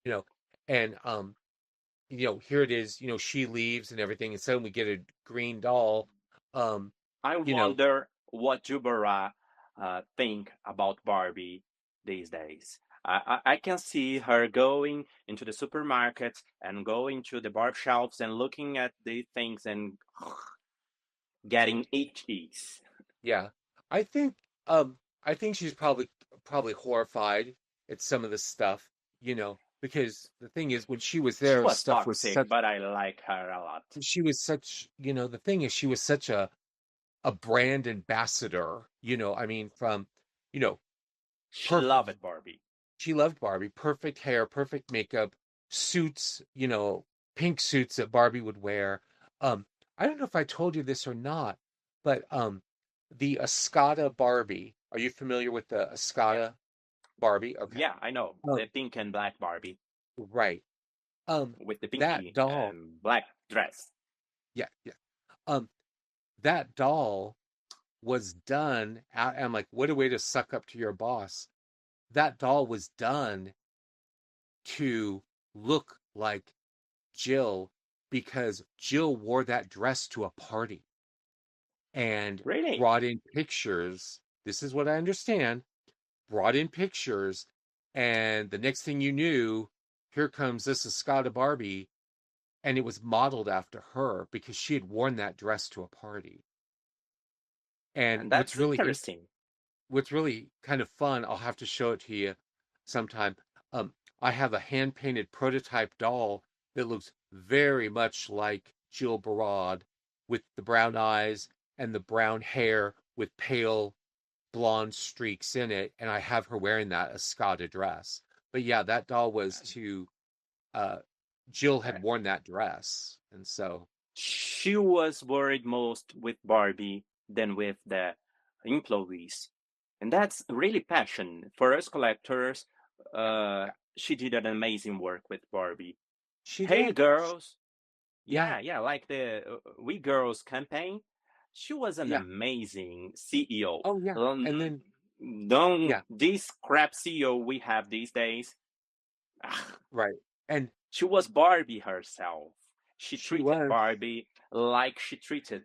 you know, and, here it is, she leaves and everything, and suddenly we get a green doll. Um, I you know, wonder. what Jill Barad think about Barbie these days. I can see her going into the supermarket and going to the bar shelves and looking at the things and getting itchies. Yeah. I think I think she's probably horrified at some of the stuff, because the thing is when she was She there, was stuff was toxic, such but I like her a lot. she was such, the thing is she was such a brand ambassador, I mean from, you know, She perfect loved Barbie. she loved Barbie, perfect hair, perfect makeup, suits, pink suits that Barbie would wear. Um, I don't know if I told you this or not, but the Escada Barbie. Are you familiar with the Escada Barbie? Okay. Yeah, I know Um, the pink and black Barbie right. with the That pinky doll, and black dress. yeah, yeah. Um, that doll was done. I'm like, what a way to suck up to your boss. That doll was done to look like Jill because Jill wore that dress to a party and Really? brought in pictures. This is what I understand. Brought in pictures, and the next thing you knew, here comes this Escada Barbie, and it was modeled after her because she had worn that dress to a party. And And that's interesting. what's really kind of fun, I'll have to show it to you sometime. I have a hand painted prototype doll that looks very much like Jill Barad with the brown eyes and the brown hair with pale blonde streaks in it, and I have her wearing that Escada dress. But yeah, that doll was to uh Jill had Okay. worn that dress, and so She was worried most with Barbie than with the employees. And that's really passion. For us collectors, yeah, she did an amazing work with Barbie. she Hey, did. girls. Yeah, Yeah, yeah, like the We Girls campaign. She was an yeah. amazing CEO. Oh yeah. Um, And then don't yeah, this crap CEO we have these days. right. And She was Barbie herself. She she treated was, Barbie like she treated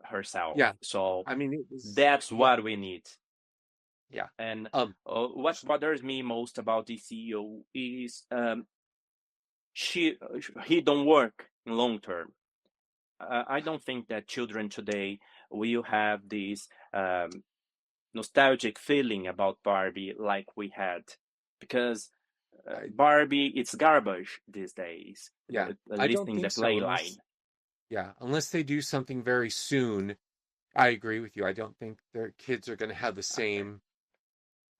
herself. yeah. So I mean, it was, that's yeah, what we need. yeah. And Um, what bothers me most about the CEO is she he don't work in long term. I don't think that children today will have this nostalgic feeling about Barbie like we had, because I, Barbie it's garbage these days. yeah. At I least don't in the think so play line. unless, yeah, unless they do something very soon. I agree with you. I don't think their kids are going to have the Okay. same,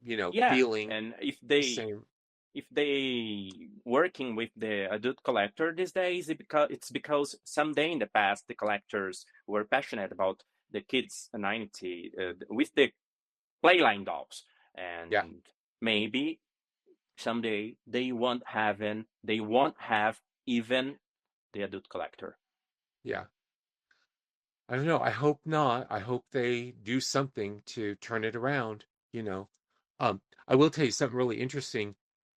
Yeah, feeling, and the same. if they working with the adult collector these days, it's because someday in the past the collectors were passionate about the kids 90 with the playline dolls, Yeah, and maybe someday they won't have even the adult collector. yeah. I don't know. I hope not. I hope they do something to turn it around, you know. I will tell you something really interesting.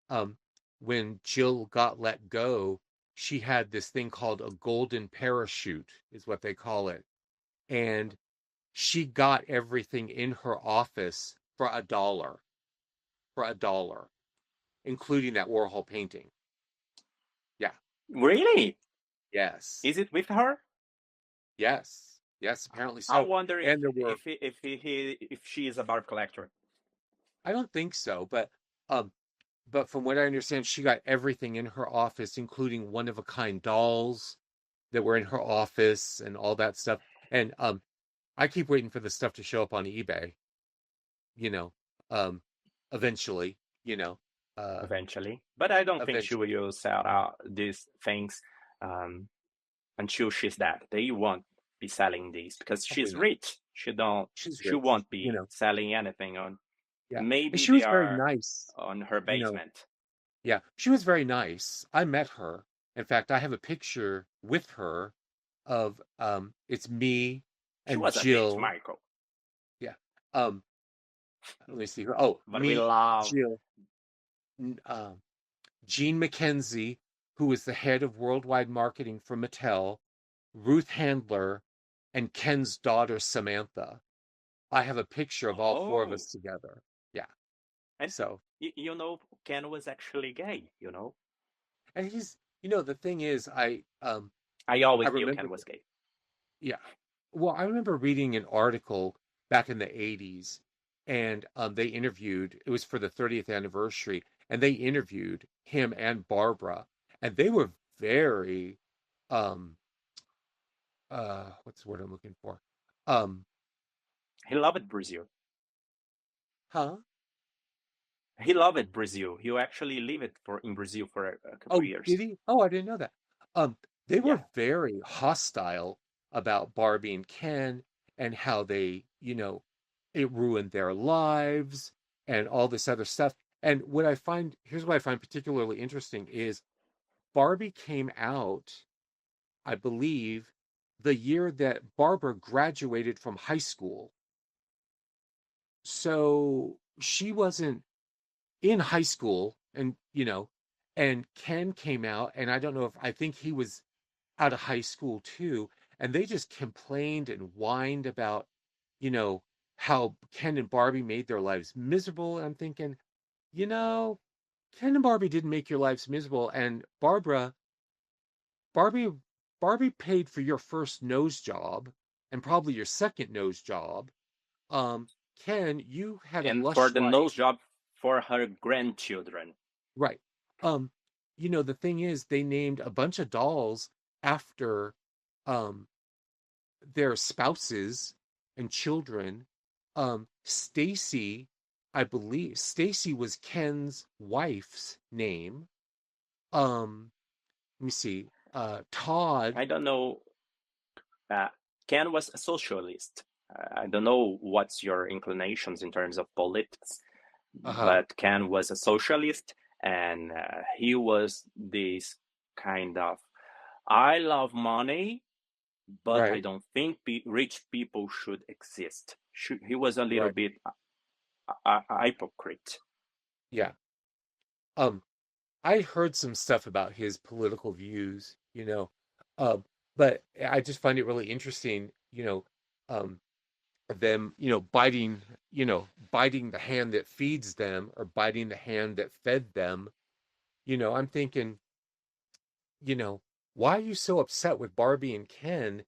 Um, when Jill got let go, she had this thing called a golden parachute, is what they call it. And she got everything in her office for a dollar, including that Warhol painting. Yeah. Really? Yes. Is it with her? Yes. Yes, apparently I so. wonder And there were, if she is a Barb collector. I don't think so, um, but from what I understand, she got everything in her office, including one of a kind dolls that were in her office and all that stuff. And I keep waiting for the stuff to show up on eBay, you know, um, eventually, you know, uh, Eventually. But I don't think she eventually. will sell out these things um, until she's dead. They won't be selling these because Probably she's not. rich. She's She rich, won't be selling anything on. yeah. And Maybe she they was very are nice, on her you know. basement. Yeah, she was very nice. I met her. In fact, I have a picture with her of it's me She and was a bitch, Jill. Michael. Yeah. Um, let me see her. Oh, But we me, love Jill, Jean McKenzie, who is the head of worldwide marketing for Mattel, Ruth Handler, and Ken's daughter Samantha. I have a picture of all four of Oh, us together. Yeah. and So, Ken was actually gay. and he's, the thing is, I I always knew remember, Ken was gay. yeah. Well, I remember reading an article back in the 80s, and they interviewed, it was for the 30th anniversary, and they interviewed him and Barbara, and they were very, um, what's the word I'm looking for? Um, He loved Brazil. huh? He loved Brazil. He actually lived for in Brazil for a couple Oh, years. did he? Oh, I didn't know that. They were Yeah, very hostile about Barbie and Ken and how it ruined their lives and all this other stuff. And here's what I find particularly interesting is Barbie came out, I believe, the year that Barbara graduated from high school. So she wasn't in high school and Ken came out and I think he was out of high school too, and they just complained and whined about, you know, how Ken and Barbie made their lives miserable. And I'm thinking, you know, Ken and Barbie didn't make your lives miserable, and Barbie, Barbie paid for your first nose job and probably your second nose job. Um, Ken, you had a and for lush the life. nose job for her grandchildren. Right. Um, the thing is, they named a bunch of dolls after um their spouses and children. I believe Stacy was Ken's wife's name. Let me see. Todd. I don't know. Uh, Ken was a socialist. I don't know what's your inclinations in terms of politics, Uh-huh. but Ken was a socialist, and he was this kind of I love money, but I Right. don't think rich people should exist. He was a little Right. bit a hypocrite. Yeah. Um, I heard some stuff about his political views, but I just find it really interesting, um, them, biting the hand that feeds them or biting the hand that fed them. I'm thinking, you know, why are you so upset with Barbie and Ken?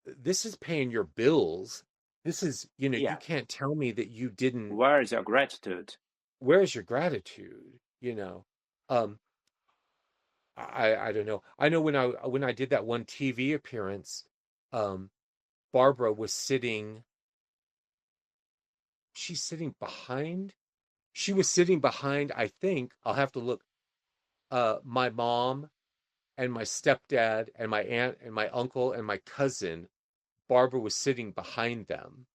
This is paying your bills. This is, you Yeah, can't tell me that you didn't. where is your gratitude? Where's your gratitude? Um, I don't know. I know when I did that one TV appearance, um, Barbara was sitting. She's sitting behind. She was sitting behind. I think I'll have to look. My mom and my stepdad and my aunt and my uncle and my cousin. Barbara was sitting behind them,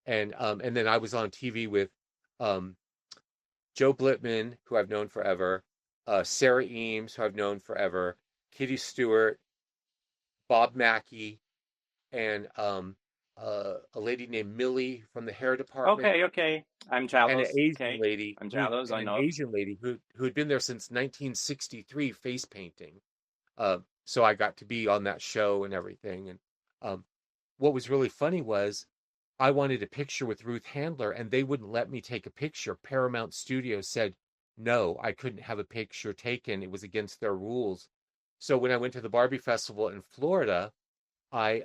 and then I was on TV with um, Joe Blitman, who I've known forever, Sarah Eames, who I've known forever, Kitty Stewart, Bob Mackey, and a lady named Millie from the hair department, Okay, okay, I'm and jealous. Okay, I'm jealous. I an know. Asian lady who had been there since 1963 face painting. So I got to be on that show and everything. And um, what was really funny was I wanted a picture with Ruth Handler, and they wouldn't let me take a picture. Paramount Studios said no, I couldn't have a picture taken. It was against their rules. So when I went to the Barbie Festival in Florida, I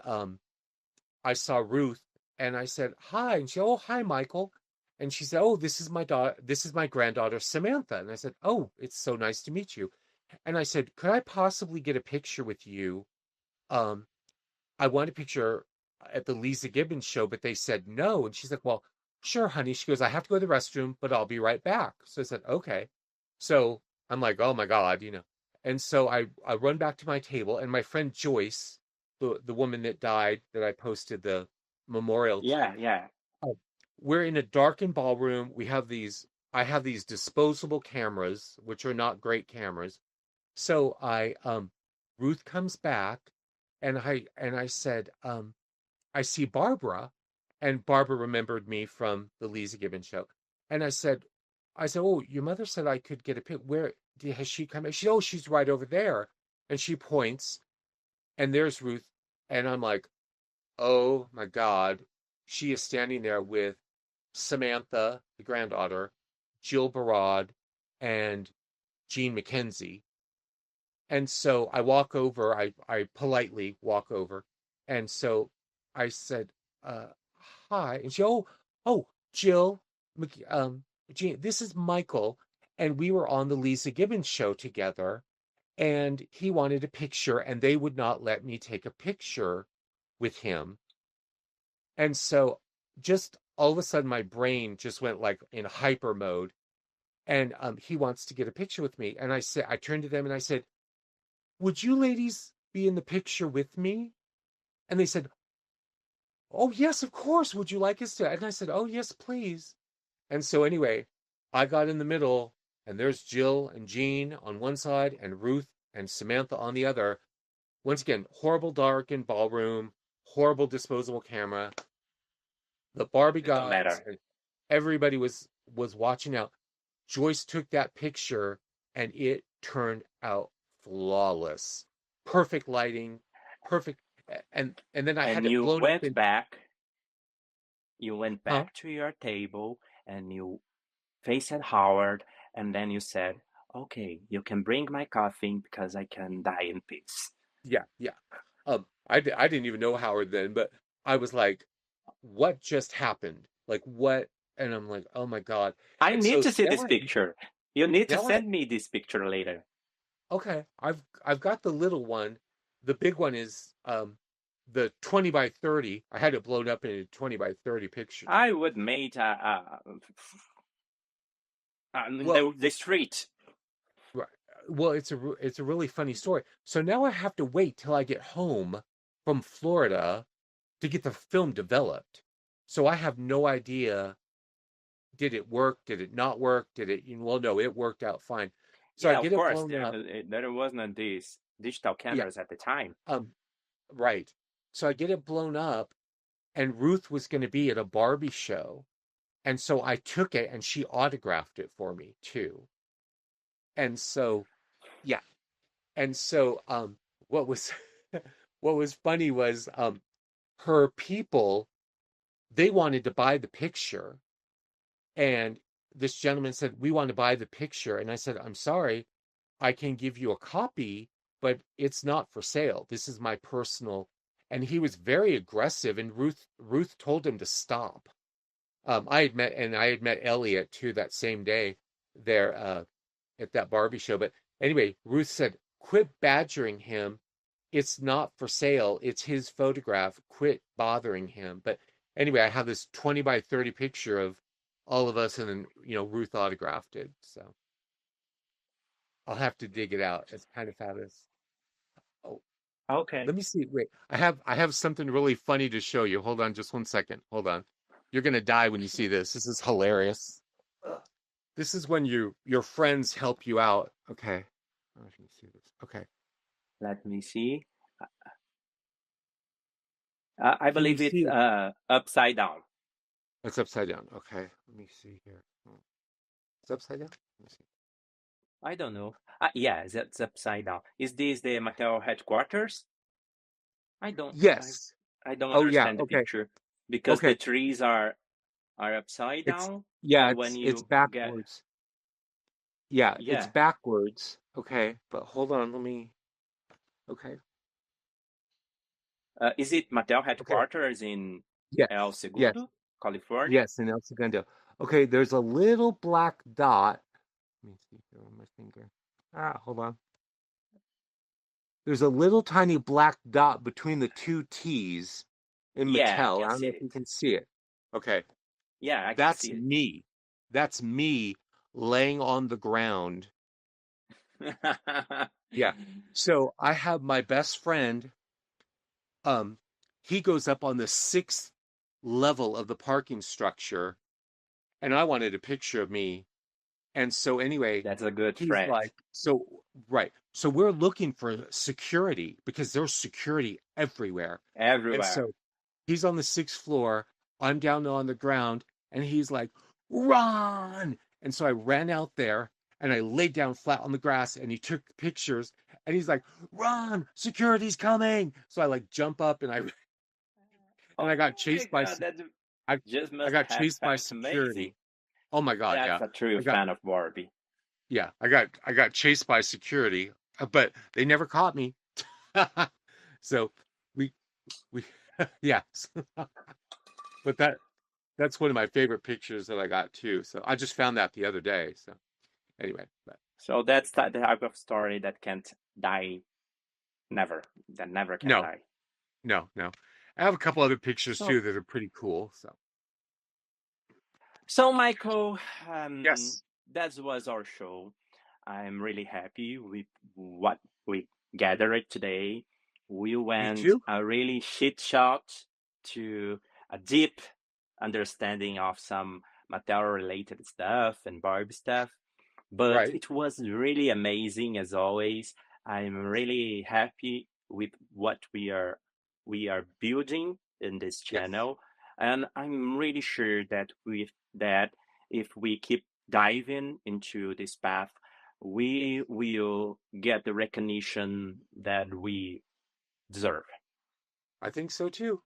I saw Ruth and I said hi, and she oh hi Michael, and she said oh this is my daughter, this is my granddaughter Samantha, and I said oh it's so nice to meet you, and I said could I possibly get a picture with you? Um, I want a picture at the Lisa Gibbons show, but they said no. And she's like, well, sure, honey. She goes, I have to go to the restroom, but I'll be right back. So I said, okay. So I'm like, oh my God. And so I run back to my table, and my friend Joyce, the woman that died that I posted the memorial to, Yeah, yeah. uh, we're in a darkened ballroom. I have these disposable cameras, which are not great cameras. So Ruth comes back, and I said, I see Barbara, and Barbara remembered me from the Lisa Gibbons show. And I said, oh, your mother said I could get a pic. Has she come? Oh, she's right over there. And she points, and there's Ruth. And I'm like, oh my God, she is standing there with Samantha, the granddaughter, Jill Barad, and Jean McKenzie. And so I walk over, I politely walk over. And so I said, uh, hi. And she, oh, Jill, Jean, this is Michael. And we were on the Lisa Gibbons show together. And he wanted a picture, and they would not let me take a picture with him. And so just all of a sudden, my brain just went like in hyper mode. And he wants to get a picture with me. And I turned to them and I said, would you ladies be in the picture with me? And they said, oh, yes, of course. Would you like us to? And I said, oh, yes, please. And so, anyway, I got in the middle, and there's Jill and Jean on one side, and Ruth and Samantha on the other. Once again, horrible dark in ballroom, horrible disposable camera. The Barbie It don't gods, matter. and everybody was watching out. Joyce took that picture, and it turned out flawless. Perfect lighting, perfect. And then I had And it blown up in, you went huh? back to your table and you faced Howard, and then you said, okay, you can bring my coffee because I can die in peace. Yeah, yeah. I didn't even know Howard then, but I was like, what just happened? Like what? And I'm like, oh my God. I And need so to see this picture. You need to now I send me this picture later. okay, I've got the little one. The big one is the 20 by 30. I had it blown up in a 20 by 30 picture. I would make Well, the street. right. Well, it's a really funny story. So now I have to wait till I get home from Florida to get the film developed. So I have no idea, did it work? Did it not work? Did it, well, no, it worked out fine. So I Yeah, of get it course. blown up. There wasn't these digital Yeah. cameras at the time. Um, right. So I get it blown up, and Ruth was going to be at a Barbie show. And so I took it and she autographed it for me too. And so, yeah. And so, what was, what was funny was, her people, they wanted to buy the picture. And this gentleman said, we want to buy the picture. And I said, I'm sorry, I can give you a copy, but it's not for sale. This is my personal. And he was very aggressive, and Ruth told him to stop. I had met Elliot too that same day there at that Barbie show. But anyway, Ruth said, quit badgering him. It's not for sale. It's his photograph. Quit bothering him. But anyway, I have this 20 by 30 picture of all of us, and then, Ruth autographed it. So I'll have to dig it out. It's kind of fabulous. Oh, Okay. let me see. Wait, I have something really funny to show you. Hold on just one second. Hold on. You're gonna die when you see this. This is hilarious. This is when your friends help you out. Okay. Oh, can you see this? Okay. Let me see. I Can you believe see it's it? upside down. It's upside down. Okay. Let me see here. Oh, it's upside down? Let me see. I don't know. Yeah, that's upside down. Is this the Mattel headquarters? I don't. I Yes. I don't Oh yeah. understand the Okay. picture because the Okay. trees are upside It's down. yeah, When it's you get backwards. Yeah, it's yeah, backwards. Okay, but hold on, let me okay. is it Mattel Okay. headquarters in Yes. El Yes. Segundo, California? Yes, in El Segundo. Okay, there's a little black dot. Let me see here on my finger. Ah, hold on. There's a little tiny black dot between the two T's in Yeah, I Mattel. can I don't see know if it. you can see it. Okay, Yeah, I can that's see me. That's me laying on the ground. it. Yeah. So I have my best friend. Um, he goes up on the sixth level of the parking structure, and I wanted a picture of me. And so anyway, That's a good he's friend. like, so right. So we're looking for security because there's security everywhere. And Everywhere. so he's on the sixth floor. I'm down on the ground, and he's like, run. And so I ran out there and I laid down flat on the grass, and he took pictures, and he's like, run, security's coming. So I like jump up and I and Oh I got my chased by God, that I just I must got have chased by felt amazing. security. Oh my God, That's yeah. a true I got fan of Barbie. yeah, I got chased by security, but they never caught me. So we we yeah. But that's one of my favorite pictures that I got too. So I just found that the other day. So anyway, but So that's the type of story that can't die, never, that never can no, die. no. I have a couple other pictures So too that are pretty cool. So So, Michael, um, yes, that was our show. I'm really happy with what we gathered today. We me went too. a really shit shot to a deep understanding of some Mattel related stuff and Barbie stuff, but Right. it was really amazing as always. I'm really happy with what we are building in this Yes. channel, and I'm really sure that with that, if we keep diving into this path, we will get the recognition that we deserve. I think so too.